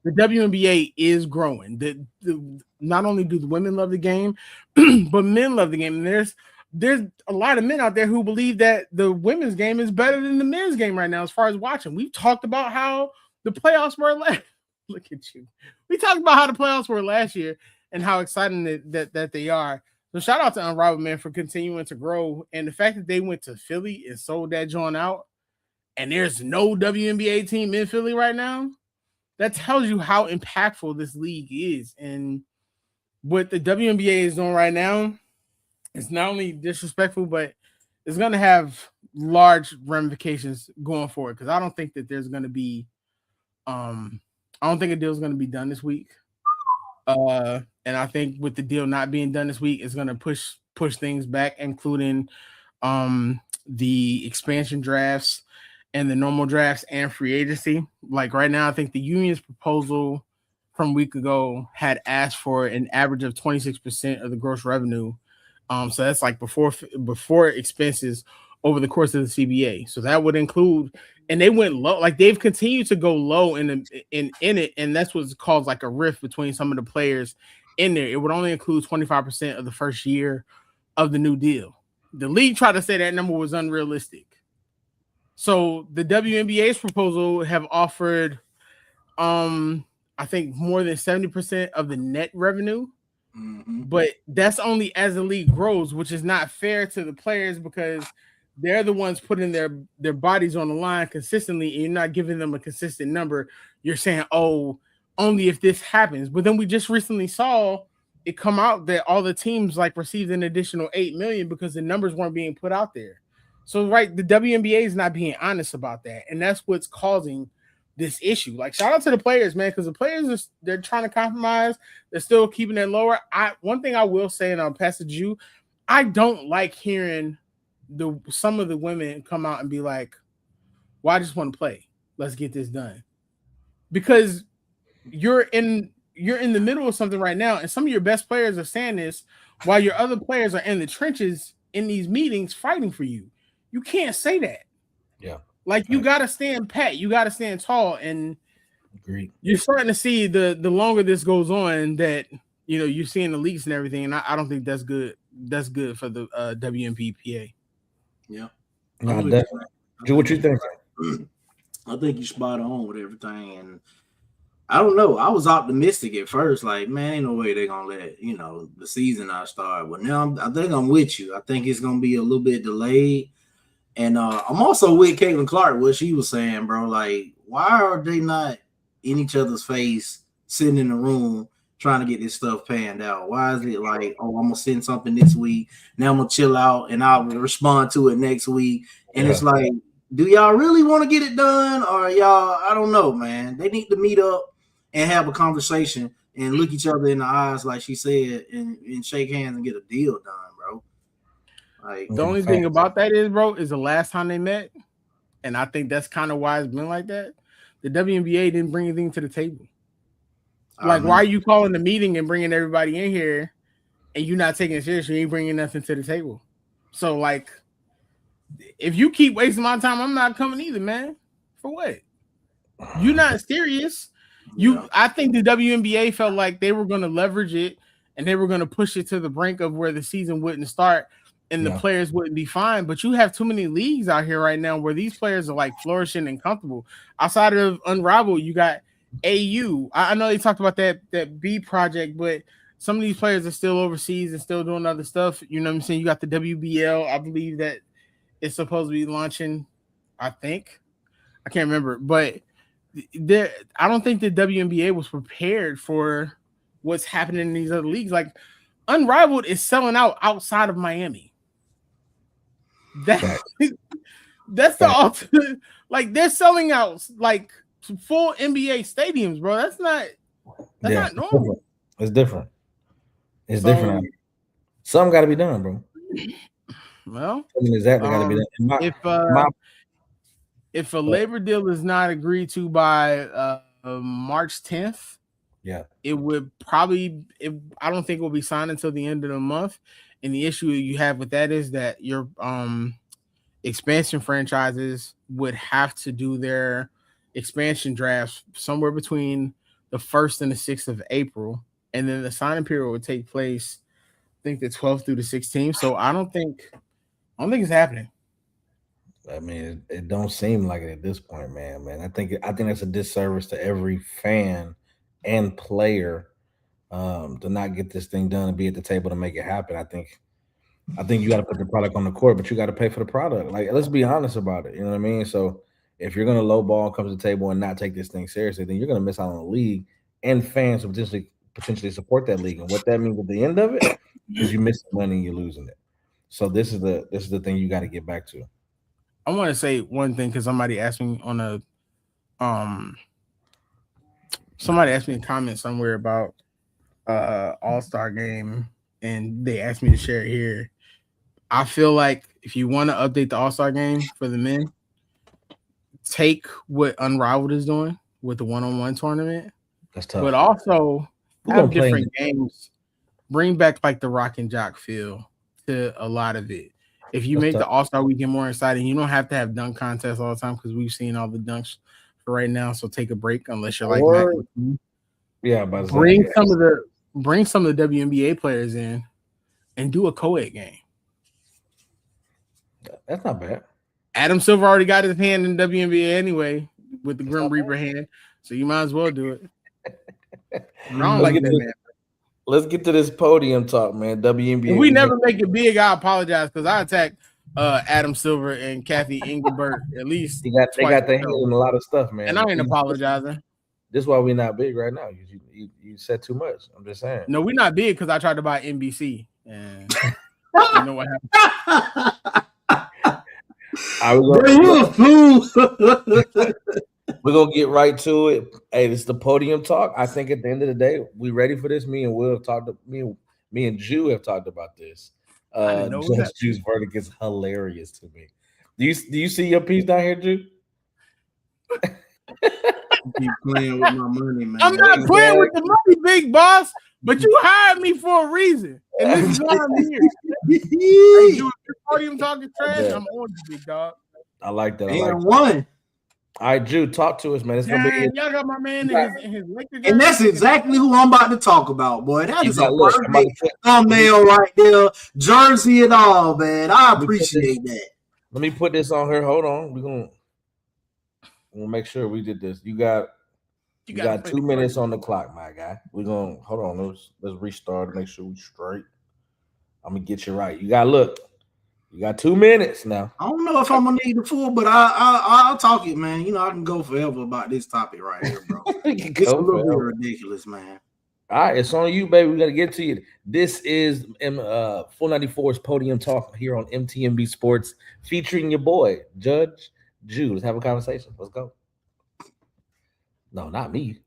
F: the WNBA is growing. Not only do the women love the game, but men love the game. And there's a lot of men out there who believe that the women's game is better than the men's game right now as far as watching. We've talked about how the playoffs were last. Look at you. We talked about how the playoffs were last year and how exciting that they are. So shout out to Unrivaled, man, for continuing to grow. And the fact that they went to Philly and sold that joint out and there's no WNBA team in Philly right now, that tells you how impactful this league is. And what the WNBA is doing right now, it's not only disrespectful, but it's going to have large ramifications going forward. Because I don't think that there's going to be, I don't think a deal is going to be done this week. And I think with the deal not being done this week, it's going to push things back, including the expansion drafts and the normal drafts and free agency. Like right now, I think the union's proposal from a week ago had asked for an average of 26% of the gross revenue. So that's like before expenses over the course of the CBA. So that would include, and they went low, like they've continued to go low in it, and that's what's caused like a rift between some of the players in there. It would only include 25% of the first year of the new deal. The league tried to say that number was unrealistic. So the WNBA's proposal have offered, I think more than 70% of the net revenue. Mm-hmm. But that's only as the league grows, which is not fair to the players because they're the ones putting their bodies on the line consistently, and you're not giving them a consistent number. You're saying, oh, only if this happens. But then we just recently saw it come out that all the teams like received an additional $8 million because the numbers weren't being put out there. So, right, the WNBA is not being honest about that, and that's what's causing this issue. Like, shout out to the players, man, because the players they're trying to compromise. They're still keeping it lower. One thing I will say, and I'll pass it to you, I don't like hearing some of the women come out and be like, "Well, I just want to play. Let's get this done," because you're in the middle of something right now, and some of your best players are saying this while your other players are in the trenches in these meetings fighting for you. You can't say that.
D: Yeah.
F: Like you got to stand pat. You got to stand tall. And
D: agreed.
F: You're starting to see the longer this goes on that, you know, you're seeing the leaks and everything. And I don't think that's good. That's good for the WNBPA.
E: Yeah.
D: No, definitely. Do what you think.
E: I think you're spot on with everything. And I don't know. I was optimistic at first. Like, man, ain't no way they're going to let, you know, the season not start. But now I think I'm with you. I think it's going to be a little bit delayed. And I'm also with Caitlin Clark, what she was saying, bro. Like, why are they not in each other's face, sitting in the room, trying to get this stuff panned out? Why is it like, oh, I'm going to send something this week, now I'm going to chill out, and I'll respond to it next week? And It's like, do y'all really want to get it done? Or y'all, I don't know, man. They need to meet up and have a conversation and look each other in the eyes, like she said, and shake hands and get a deal done, bro. Like,
F: the only thing about that is, bro, is the last time they met, and I think that's kind of why it's been like that. The WNBA didn't bring anything to the table. Like, why are you calling the meeting and bringing everybody in here, and you're not taking it seriously? You ain't bringing nothing to the table. So, like, if you keep wasting my time, I'm not coming either, man. For what? You're not serious. I think the WNBA felt like they were going to leverage it and they were going to push it to the brink of where the season wouldn't start and the players wouldn't be fine. But you have too many leagues out here right now where these players are like flourishing and comfortable. Outside of Unrivaled, you got AU. I know they talked about that B project, but some of these players are still overseas and still doing other stuff. You know what I'm saying? You got the WBL. I believe that it's supposed to be launching, I think. I can't remember. But I don't think the WNBA was prepared for what's happening in these other leagues. Like, Unrivaled is selling out outside of Miami. That's the ultimate. Like, they're selling out like full NBA stadiums, bro. That's not normal.
D: It's different. It's different. Something got to be done, bro.
F: Well,
D: exactly got to be done.
F: If a labor deal is not agreed to by March 10th, it would probably. I don't think it will be signed until the end of the month. And the issue you have with that is that your expansion franchises would have to do their expansion drafts somewhere between the 1st and the 6th of April, and then the signing period would take place, I think, the 12th through the 16th. So I don't think it's happening.
D: I mean, it don't seem like it at this point, man. I think that's a disservice to every fan and player to not get this thing done and be at the table to make it happen. I think you got to put the product on the court, but you got to pay for the product. Like, let's be honest about it. You know what I mean? So If you're going to lowball and come to the table and not take this thing seriously, then you're going to miss out on the league and fans who potentially support that league. And what that means at the end of it is you miss the money and you're losing it. So this is the thing you got to get back to.
F: I want to say one thing because somebody asked me on a somebody asked me a comment somewhere about All-Star game, and they asked me to share it here. I feel like if you want to update the All-Star game for the men, take what Unrivaled is doing with the one-on-one tournament.
D: That's tough.
F: But also have different games. Bring back like the rock and jock feel to a lot of it. If you make the All-Star weekend more exciting, you don't have to have dunk contests all the time because we've seen all the dunks for right now. So take a break unless you're like Matt.
D: Yeah, but
F: bring some of the WNBA players in and do a co-ed game.
D: That's not bad.
F: Adam Silver already got his hand in WNBA anyway with the Grim Reaper hand, so you might as well do it. I don't like that, man.
D: Let's get to this podium talk, man. WNBA.
F: If we never make it big, I apologize because I attacked Adam Silver and Kathy Engelbert at least.
D: They got their hand in a lot of stuff, man.
F: And I ain't apologizing.
D: This is why we're not big right now. You said too much. I'm just saying.
F: No, we're not big because I tried to buy NBC, and you know what happened.
D: We're gonna get right to it. Hey, this is the podium talk. I think at the end of the day, we ready for this. Me and Will have talked. Me and Jew have talked about this. Judge Jew's verdict is hilarious to me. Do you see your piece down here, Jew?
E: Keep playing with my money, man.
F: I'm not playing with the money, big boss. But you hired me for a reason, and this is why I'm here. Hey, you podium talking trash. Yeah. I'm on you, big dog.
D: I like that.
E: One.
D: All right, Jude, talk to us, man. It's gonna be
F: y'all got my man in his Lakers.
E: And that's exactly who I'm about to talk about, boy. That is a perfect thumbnail right there. Jersey and all, man. I appreciate that.
D: Let me put this on here. Hold on. We're gonna make sure we did this. You got 2 minutes on the clock, my guy. We're gonna hold on. Let's restart to make sure we're straight. I'm gonna get you right. You got 2 minutes now.
E: I don't know if I'm gonna need the full, but I'll talk it, man. You know, I can go forever about this topic right here, bro. It's a little bit ridiculous, man.
D: All right, it's on you, baby. We gotta get to you. This is Full 94's podium talk here on MTMB Sports, featuring your boy Judge Jew. Let's have a conversation. Let's go. No, not me.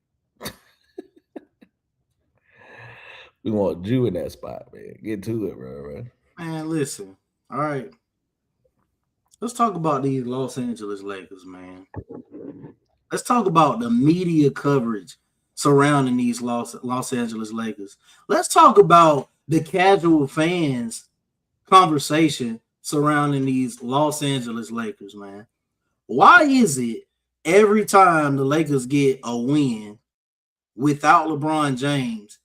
D: We want Jew in that spot, man. Get to it, bro.
E: Man, listen. All right. Let's talk about these Los Angeles Lakers, man. Let's talk about the media coverage surrounding these Los Angeles Lakers. Let's talk about the casual fans conversation surrounding these Los Angeles Lakers, man. Why is it every time the Lakers get a win without LeBron James,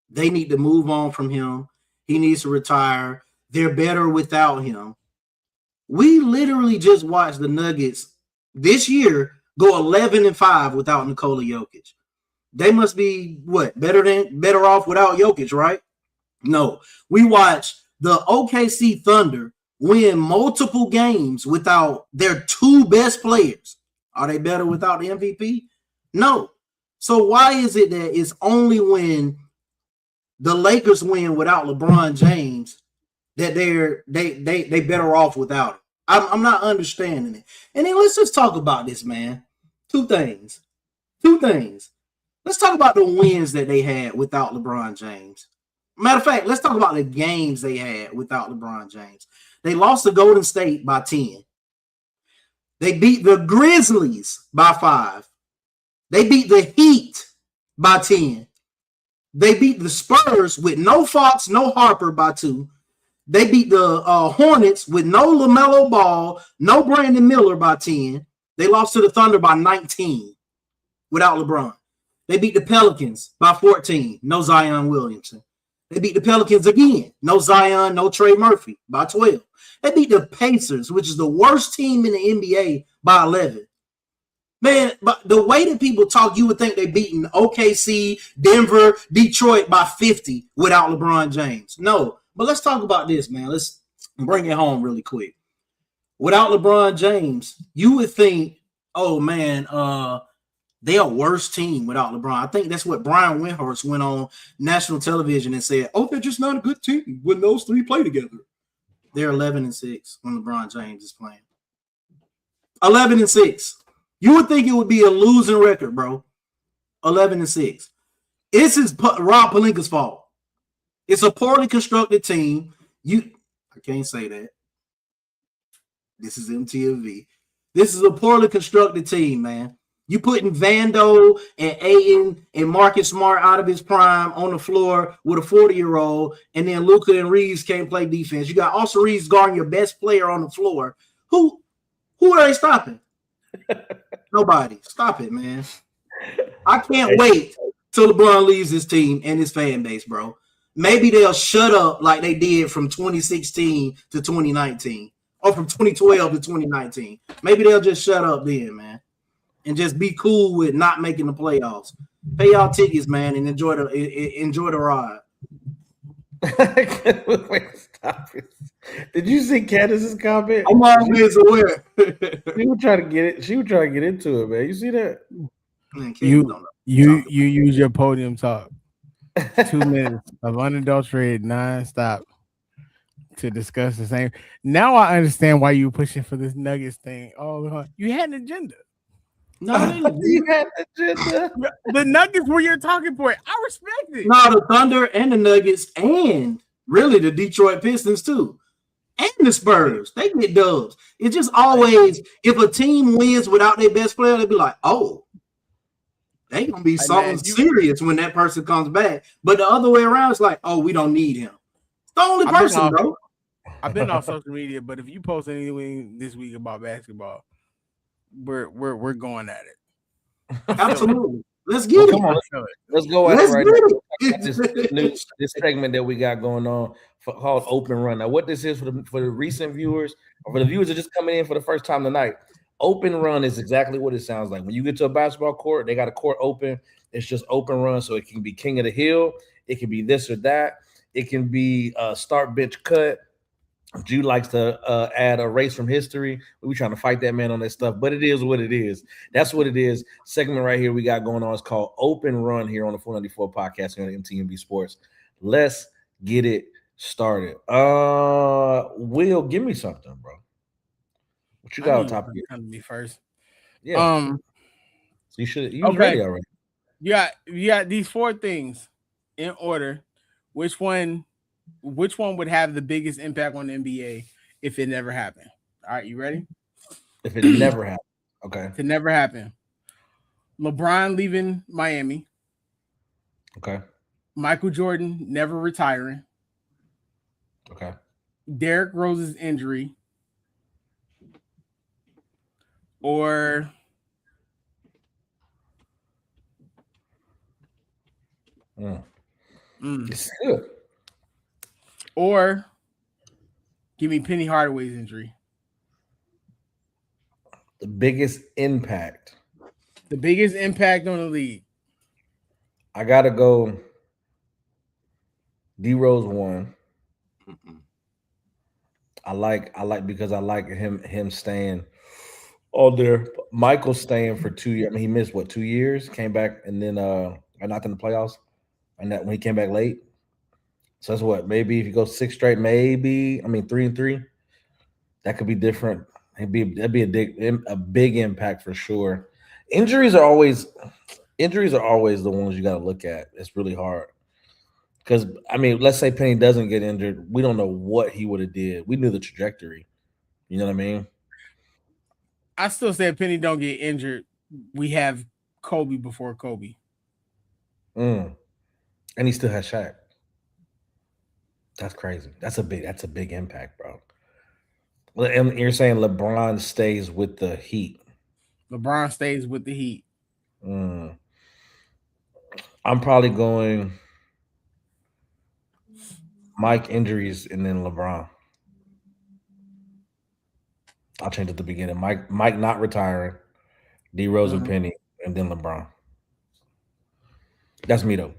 E: they need to move on from him? He needs to retire. They're better without him. We literally just watched the Nuggets this year go 11-5 without Nikola Jokic. They must be better off without Jokic, right? No. We watched the OKC Thunder win multiple games without their two best players. Are they better without the MVP? No. So why is it that it's only when the Lakers win without LeBron James that they better off without him? I'm not understanding it. And then let's just talk about this, man. Two things. Let's talk about the wins that they had without LeBron James. Matter of fact, let's talk about the games they had without LeBron James. They lost to Golden State by 10. They beat the Grizzlies by 5. They beat the Heat by 10. They beat the Spurs with no Fox, no Harper by 2. They beat the Hornets with no LaMelo Ball, no Brandon Miller by 10. They lost to the Thunder by 19 without LeBron. They beat the Pelicans by 14, no Zion Williamson. They beat the Pelicans again, no Zion, no Trey Murphy by 12. They beat the Pacers, which is the worst team in the NBA, by 11. Man, but the way that people talk, you would think they're beating OKC, Denver, Detroit by 50 without LeBron James. No, but let's talk about this, man. Let's bring it home really quick. Without LeBron James, you would think Oh man, they're a worse team without LeBron. I think that's what Brian Windhorst went on national television and said. Oh, they're just not a good team when those three play together. They're 11-6 when LeBron James is playing. 11-6. You would think it would be a losing record, bro. 11-6. This is Rob Pelinka's fault. It's a poorly constructed team. I can't say that. This is MTV. This is a poorly constructed team, man. You putting Vando and Ayton and Marcus Smart out of his prime on the floor with a 40-year-old, and then Luka and Reeves can't play defense. You got Austin Reeves guarding your best player on the floor. Who are they stopping? Nobody. Stop it, man. I can't wait till LeBron leaves his team and his fan base, bro. Maybe they'll shut up like they did from 2016 to 2019 or from 2012 to 2019. Maybe they'll just shut up then, man, and just be cool with not making the playoffs. Pay y'all tickets, man, and enjoy the ride.
D: Wait, stop it. Did you see Candace's comment?
E: I'm always aware.
D: She was trying to get it. She was trying to get into it, man. You see that?
E: Man,
F: You use your podium talk. 2 minutes of unadulterated nonstop to discuss the same. Now I understand why you were pushing for this Nuggets thing. Oh, you had an agenda.
E: No,
D: you had an agenda.
F: The Nuggets were your talking point. I respect it.
E: No, the Thunder and the Nuggets and really the Detroit Pistons too. And the Spurs. They get dubs. It's just always, if a team wins without their best player, they'll be like, oh, they gonna be something serious when that person comes back. But the other way around, it's like, oh, we don't need him. It's the only person, bro.
F: I've been on social media, but if you post anything this week about basketball, we're going at it.
E: Absolutely. Let's get it.
D: Come on, let's go at it right now. This segment that we got going on called Open Run. Now, what this is for the recent viewers, or for the viewers that are just coming in for the first time tonight, Open Run is exactly what it sounds like. When you get to a basketball court, they got a court open. It's just Open Run, so it can be king of the hill. It can be this or that. It can be start bench cut. Jude likes to add a race from history. We're trying to fight that man on that stuff, but it is what it is. That's what it is. Segment right here we got going on is called Open Run here on the 494 podcast here on MTNB Sports. Let's get it started. Will, give me something, bro. What you got on top of you?
F: Come to me first.
D: Yeah. So you was ready already.
F: You got these 4 things in order. Which one would have the biggest impact on the NBA if it never happened? All right, you ready?
D: If it never happened. Okay.
F: If it never happened. LeBron leaving Miami.
D: Okay.
F: Michael Jordan never retiring.
D: Okay.
F: Derrick Rose's injury. Or
D: It's good.
F: Or give me Penny Hardaway's injury.
D: The biggest impact.
F: The biggest impact on the league.
D: I gotta go D Rose 1. I like because I like him staying all there. Michael staying for 2 years. I mean, he missed 2 years, came back, and then not in the playoffs. And that when he came back late. So that's what, maybe if you go 6 straight, 3-3, that could be different. That'd be a big impact for sure. Injuries are always the ones you got to look at. It's really hard because let's say Penny doesn't get injured, we don't know what he would have did. We knew the trajectory. You know what I mean?
F: I still say if Penny don't get injured, we have Kobe before Kobe.
D: And he still has Shaq. That's crazy. That's a big impact, bro. And you're saying LeBron stays with the Heat.
F: LeBron stays with the Heat.
D: I'm probably going Mike injuries and then LeBron. I'll change at the beginning. Mike not retiring, D Rose and Penny, and then LeBron. That's me though.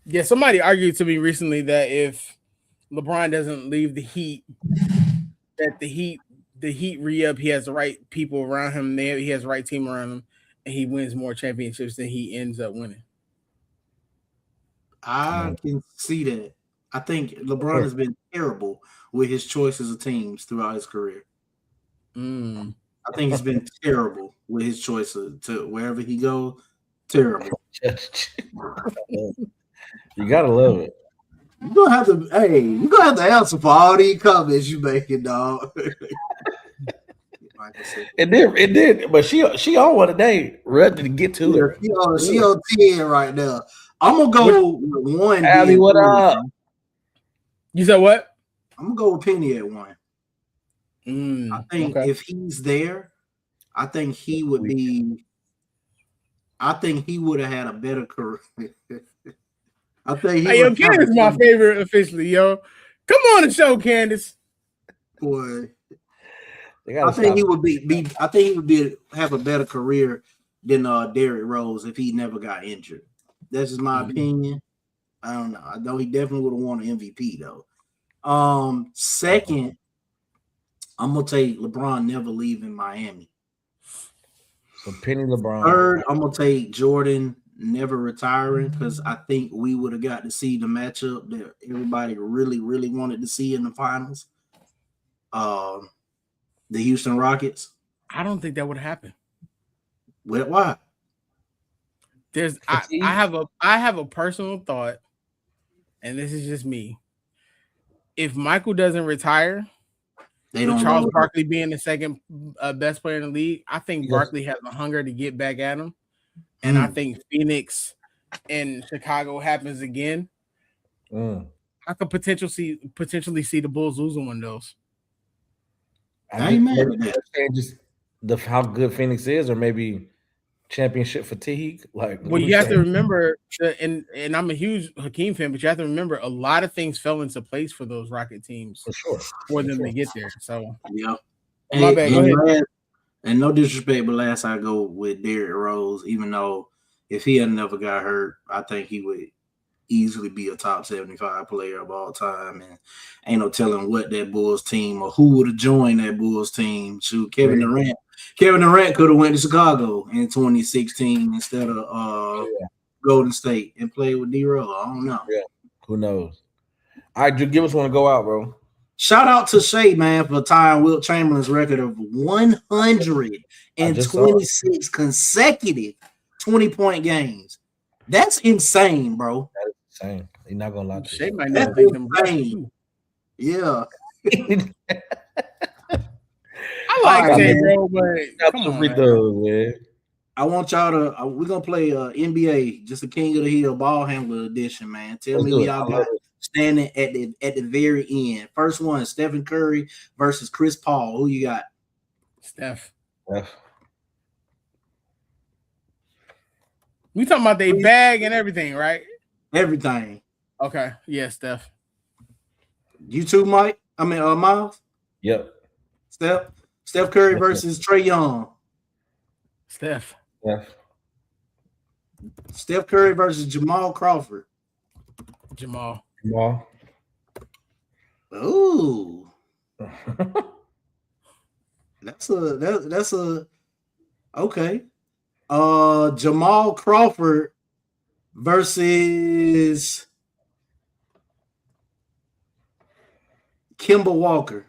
F: Yeah, somebody argued to me recently that if LeBron doesn't leave the Heat, that the Heat the Heat re-up. He has the right people around him. He has the right team around him, and he wins more championships than he ends up winning.
E: I can see that. I think LeBron has been terrible with his choices of teams throughout his career. I think he's been terrible with his choices to wherever he goes. Terrible.
D: You gotta love it.
E: You're gonna have to answer for all these comments you making, dog.
D: It did, but she on one today. Ready to get to it.
E: She on 10 right now. I'm gonna go with 1.
D: Abby, what up?
F: You said what?
E: I'm gonna go with Penny at 1. I think if he's there, I think he would be. I think he would have had a better career. I think.
F: Hey, yo, Candace is my favorite officially, yo. Come on the show, Candace.
E: Boy, I think he would be. I think he would have a better career than Derrick Rose if he never got injured. That's just my opinion. I don't know. I know he definitely would have won an MVP though. Second, I'm gonna take LeBron never leaving Miami.
D: So Penny LeBron.
E: Third, I'm gonna take Jordan never retiring because I think we would have got to see the matchup that everybody really, really wanted to see in the finals. The Houston Rockets.
F: I don't think that would happen.
E: Why?
F: I have a personal thought, and this is just me. If Michael doesn't retire, with Charles Barkley being the second best player in the league, I think Barkley has a hunger to get back at him. And I think Phoenix and Chicago happens again. I could potentially see the Bulls losing one of those.
E: I ain't mad at that.
D: Changes how good Phoenix is, or maybe championship fatigue.
F: Well, you have to remember, and I'm a huge Hakeem fan, but you have to remember a lot of things fell into place for those Rocket teams for them to get there. So
E: yeah,
F: my bad. Go ahead.
E: And no disrespect, but last I go with Derrick Rose, even though if he had never got hurt, I think he would easily be a top 75 player of all time. And ain't no telling what that Bulls team or who would have joined that Bulls team. Shoot, Kevin Durant could have went to Chicago in 2016 instead of Golden State and played with D-Rose. I don't know.
D: Yeah, who knows? All right, Drew, give us one to go out, bro.
E: Shout out to Shea, man, for tying Wilt Chamberlain's record of 126 consecutive 20-point games. That's insane, bro.
D: That is insane. He's not gonna lie to
F: Shea
D: you.
F: might not think them.
E: Yeah.
F: I like Shea, bro, but come on,
D: man.
E: I want y'all to. We're gonna play NBA, just a King of the Hill ball handler edition, man. Tell me who y'all got standing at the very end. First one, Stephen Curry versus Chris Paul. Who you got?
F: Steph. We talking about they bag and everything, right?
E: Everything.
F: Okay. Yeah, Steph.
E: You too, Mike? I mean, Miles?
D: Yep.
E: Steph Curry versus Trae Young.
F: Steph
E: Curry versus Jamal Crawford.
F: Jamal.
E: Ooh. That's a okay. Jamal Crawford versus Kemba Walker.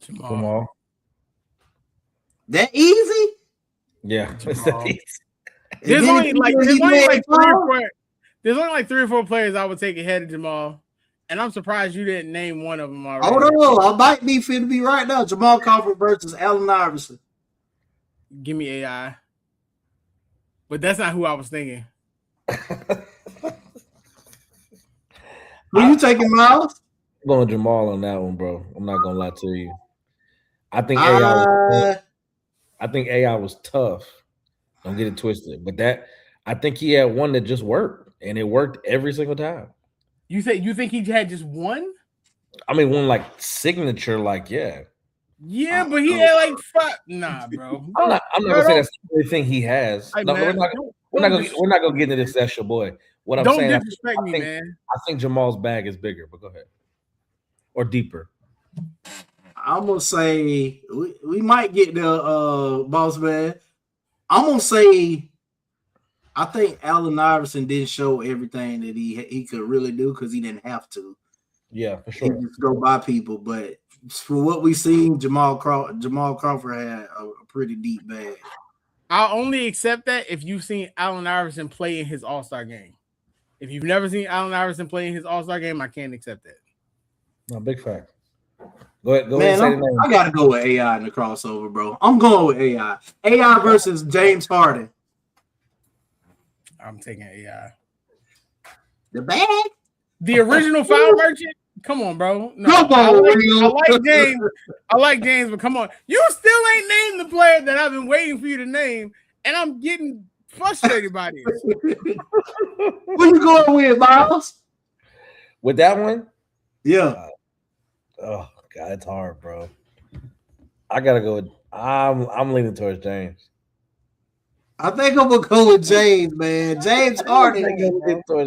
D: Jamal.
E: That easy?
D: Yeah.
F: There's only like 3 or 4 players I would take ahead of Jamal. And I'm surprised you didn't name one of them already.
E: Hold on, I might be fit to be right now. Jamal Crawford versus Allen Iverson.
F: Give me AI. But that's not who I was thinking.
E: Who you taking, Miles?
D: I'm going Jamal on that one, bro. I'm not gonna lie to you. I think AI was tough. Don't get it twisted. But I think he had one that just worked, and it worked every single time.
F: You think he had just one?
D: I mean, one like signature, yeah.
F: Yeah, but he had like 5. Nah, bro.
D: I'm not gonna say that's the only thing he has.
F: Hey,
D: no,
F: man,
D: we're not gonna get into this. That's your boy. What I'm
F: don't
D: saying,
F: disrespect me, man.
D: I think Jamal's bag is bigger, but go ahead. Or deeper.
E: I'm gonna say we might get the boss man. I'm gonna say I think Allen Iverson didn't show everything that he could really do because he didn't have to.
D: Yeah, for sure.
E: He just go by people, but for what we seen, Jamal Crawford had a pretty deep bag.
F: I'll only accept that if you've seen Allen Iverson play in his All-Star game. If you've never seen Allen Iverson play in his All-Star game, I can't accept that.
D: No, big fact. Go ahead. Say the name.
E: I gotta go with AI in the crossover, bro. I'm going with AI. AI versus James Harden.
F: I'm taking AI.
E: The bag?
F: The original foul merchant? Come on, bro. No,
E: Come on,
F: I like James. I like James, but come on. You still ain't named the player that I've been waiting for you to name, and I'm getting frustrated by this.
E: What you going with, Miles?
D: With that one?
E: Yeah.
D: Oh God, it's hard, bro. I gotta go with. I'm leaning towards James.
E: I think I'm gonna go with James, man. James Harden.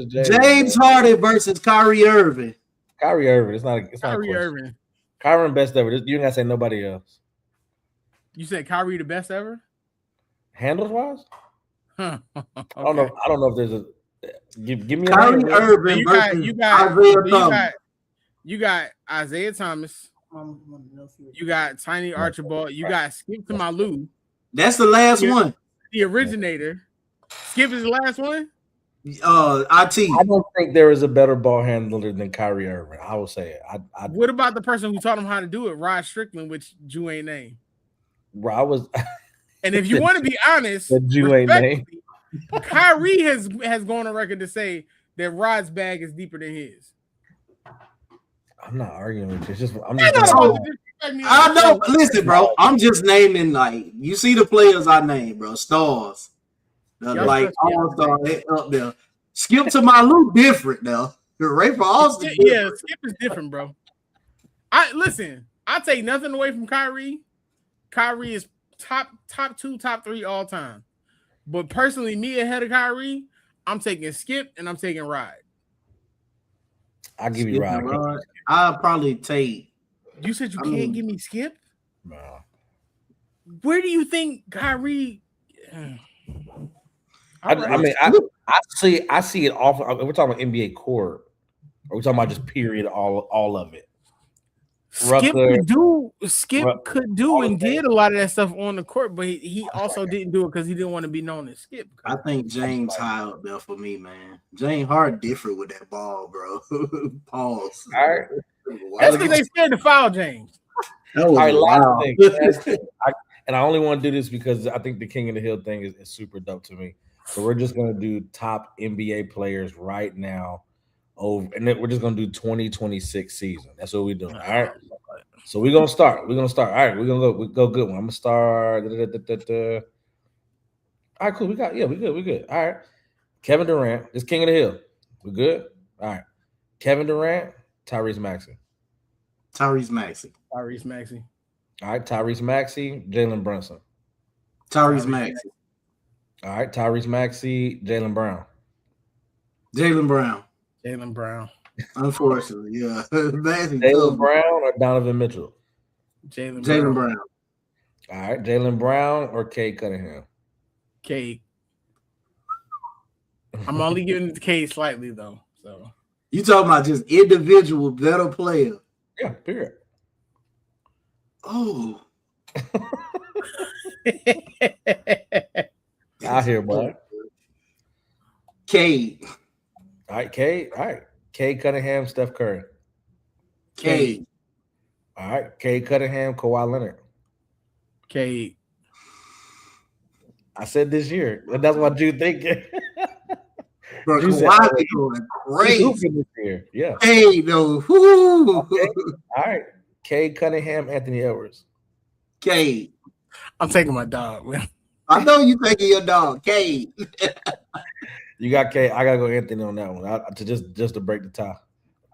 E: James Harden versus Kyrie Irving.
D: Kyrie Irving. It's not.
F: Kyrie Irving.
D: Kyrie best ever. You ain't gotta say nobody else.
F: You said Kyrie the best ever?
D: Handles wise?
F: Huh. Okay.
D: I don't know if there's a. Give me
E: Kyrie Irving.
F: You got Isaiah Thomas. You got Tiny Archibald. You got Skip to Malou.
E: That's the last one.
F: The originator. Skip is the last one.
E: IT.
D: I don't think there is a better ball handler than Kyrie Irving. I will say it.
F: What about the person who taught him how to do it, Rod Strickland, which Jew ain't name?
D: Bro, I was.
F: And if you want to be honest,
D: Jew ain't name.
F: Kyrie has gone on record to say that Rod's bag is deeper than his.
D: I'm not arguing with you. It's just
E: I know. Listen, bro. I'm just naming like you see the players I named, bro. Stars, like all-star up there. Skip to Malou different now. Ray for Austin.
F: Yeah, Skip is different, bro. I take nothing away from Kyrie. Kyrie is top 2, top 3 all time. But personally, me ahead of Kyrie, I'm taking Skip and I'm taking Rod.
D: I'll give you Rod.
E: I'll probably take.
F: You said you can't give me Skip?
D: No.
F: Where do you think Kyrie?
D: I see it often. We're talking about NBA core. Or we're talking about just period, all of it.
F: Skip could do and did a lot of that stuff on the court, but he also didn't do it because he didn't want to be known as Skip.
E: I think James high up there for me, man. James Harden different with that ball, bro. Pause.
D: All right.
F: That's because they scared to foul James.
D: All right, last thing. And I only want to do this because I think the King of the Hill thing is super dope to me. So we're just gonna do top NBA players right now. And then we're just gonna do 2026 season. That's what we're doing. All right. So we're gonna start. All right, we're gonna go good one. I'm gonna start. All right, cool. We good. All right. Kevin Durant. It's King of the Hill. We good? All right. Kevin Durant, Tyrese Maxey.
E: Tyrese Maxey.
F: All right,
D: Tyrese Maxey, Jalen Brunson.
E: Tyrese Maxey.
D: All right, Tyrese Maxey, Jaylen Brown.
E: Jaylen
F: Brown.
E: Unfortunately, yeah.
D: Jaylen Brown or Donovan Mitchell?
E: Jaylen Brown.
D: All right, Jaylen Brown or Cade Cunningham?
F: Cade. I'm only giving it to Cade slightly though. So
E: you talking about just individual better player?
D: Yeah, period.
E: Oh.
D: Out here, boy.
E: Cade.
D: All right, Cade. All right. Cade Cunningham, Steph Curry.
E: Cade.
D: All right. Cade Cunningham, Kawhi Leonard.
F: Cade.
D: I said this year. That's what you thinking.
E: Bro, Kawhi be going crazy
D: this year. Yeah.
E: Cade, though. Woo.
D: Okay. All right. Cade Cunningham, Anthony Edwards.
E: Cade.
F: I'm taking my dog, man.
E: I know you taking your dog, Cade.
D: You got Cade. I gotta go Anthony on that one. Just to break the tie.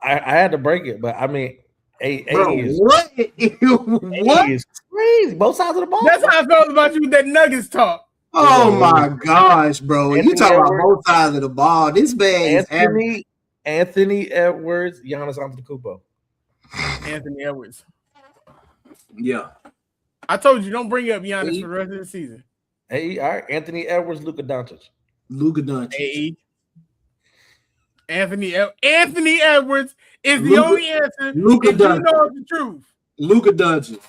D: I had to break it, but I mean,
E: Bro, what? What
D: is crazy? Both sides of the ball.
F: That's how I felt about you with that Nuggets talk.
E: Oh my gosh, bro! You talking about both sides of the ball? This man is
D: Anthony Edwards, Giannis Antetokounmpo.
F: Anthony Edwards.
E: Yeah.
F: I told you, don't bring up Giannis for the rest of the season.
D: Hey, all right. Anthony Edwards, Luka Doncic.
E: Luka Doncic.
F: Hey. Anthony Edwards is the only answer.
E: Luka Doncic.
F: You know the truth.
E: Luka Doncic,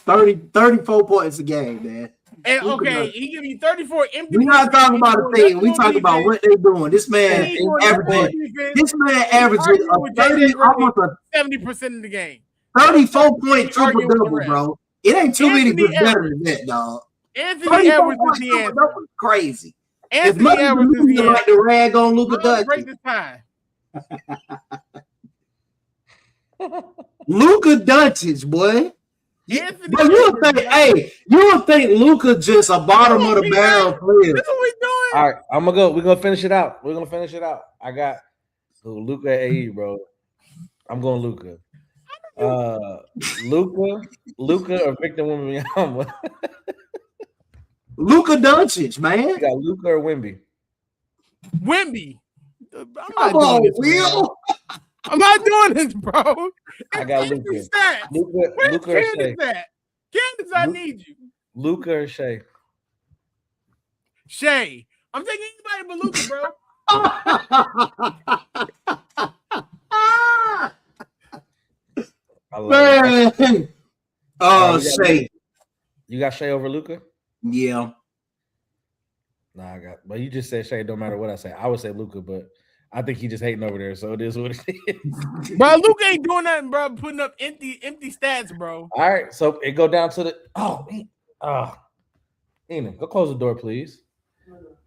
E: 34 points a game, man.
F: And okay, he give you 34 empty.
E: We're not talking about a thing. We talking about what they're doing. This man averaging almost
F: 70% of the game.
E: 34-point triple double, bro. It ain't too many good better than that, dog.
F: Anthony Edwards is the answer.
E: That was crazy.
F: Anthony Edwards is the answer.
E: Like the rag on Luka Doncic.
F: Break this tie.
E: Luka Doncic, boy.
F: But
E: you would think Luka just a bottom of the barrel player.
F: That's what we doing.
D: All right, I'm gonna go. We're gonna finish it out. I got Luka at AE, bro. I'm going Luka. Luka or Victor Wembanyama.
E: Luka Doncic, man.
D: You got Luka or Wemby.
F: Wemby.
E: I'm
F: not doing this, bro.
D: I got Luka.
F: Where's Candace at? Candace, I need you.
D: Luka or Shea?
F: Shea. I'm taking anybody but Luka, bro.
E: Man. Oh, Shea.
D: You got Shea over Luka?
E: Yeah.
D: Nah, but you just said Shea. Don't matter what I say. I would say Luka, but I think he just hating over there. So it is what it is.
F: Bro, Luka ain't doing nothing, bro. Putting up empty stats, bro.
D: All right, so it go down to the Ena, go close the door, please.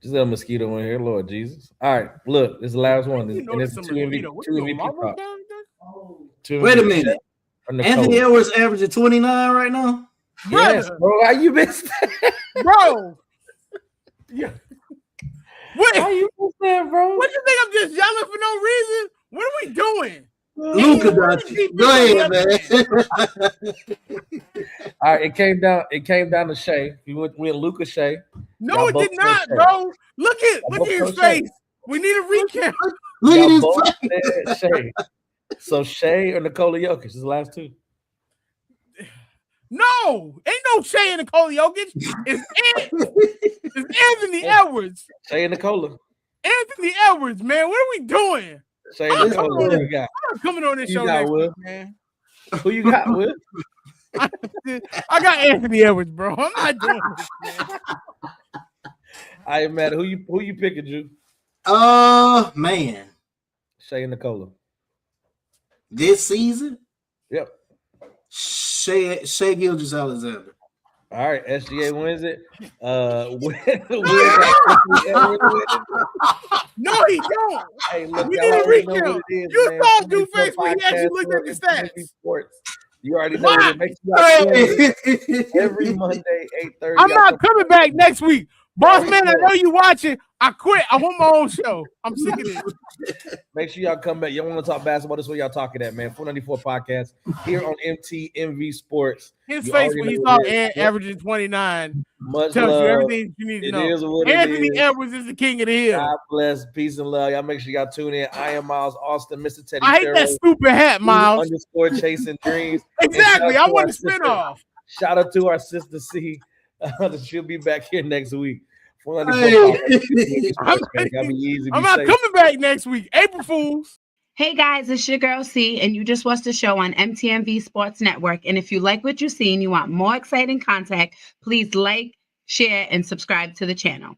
D: Just a mosquito in here, Lord Jesus. All right, look, this is the last one. And it's two MVP talk.
E: Wait a minute. Anthony Edwards averaging 29 right now?
D: Yes, bro. How you missed that?
F: Bro. Yeah. What?
D: How you missed that, bro?
F: What do you think? I'm just yelling for no reason? What are we doing?
E: Luka Doncic. Go ahead, man.
D: All right, it came down to Shea. We went Luka Shea.
F: No, it did not, bro. Look at his face. We need a recount.
E: Look at his
D: face. Shea. So Shea or Nikola Jokic is the last two.
F: No, ain't no Shea and Nikola Jokic. It's Anthony Edwards.
D: Shea and Nikola.
F: Anthony Edwards, man. What are we doing?
D: Shea and Nikola.
F: I'm not coming on this show next week, man.
D: Who you got, Will?
F: I got Anthony Edwards, bro. I'm not doing this, man.
D: I ain't mad. Who you picking, Drew?
E: Man.
D: Shea and Nikola.
E: This season?
D: Yep.
E: Shea Gilgeous-Alexander.
D: All right, SGA wins it.
F: No, he don't.
D: Hey, look,
F: we need a recount. You saw Duface when he actually looked at the stats.
D: Sports. You already know what it makes you every Monday, 8:30.
F: I'm not coming back next week. Boss man, I know you watching. I quit. I want my own show. I'm sick of this.
D: Make sure y'all come back. Y'all want to talk basketball? This is what y'all talking at, man. 494 podcast here on MTMV Sports.
F: His face when he saw averaging 29
D: tells
F: you everything you need to know.
D: Is what
F: Anthony Edwards is the king of the hill.
D: God bless, peace and love. Y'all make sure y'all tune in. I am Miles Austin, Mr. Teddy.
F: I hate that stupid hat, Miles.
D: _ chasing dreams.
F: Exactly. I want to spin off.
D: Shout out to our sister C. She'll be back here next week.
F: I'm not coming back next week. April Fools.
B: Hey guys, it's your girl C, and you just watched the show on MTMV Sports Network. And if you like what you see and you want more exciting content, please like, share, and subscribe to the channel.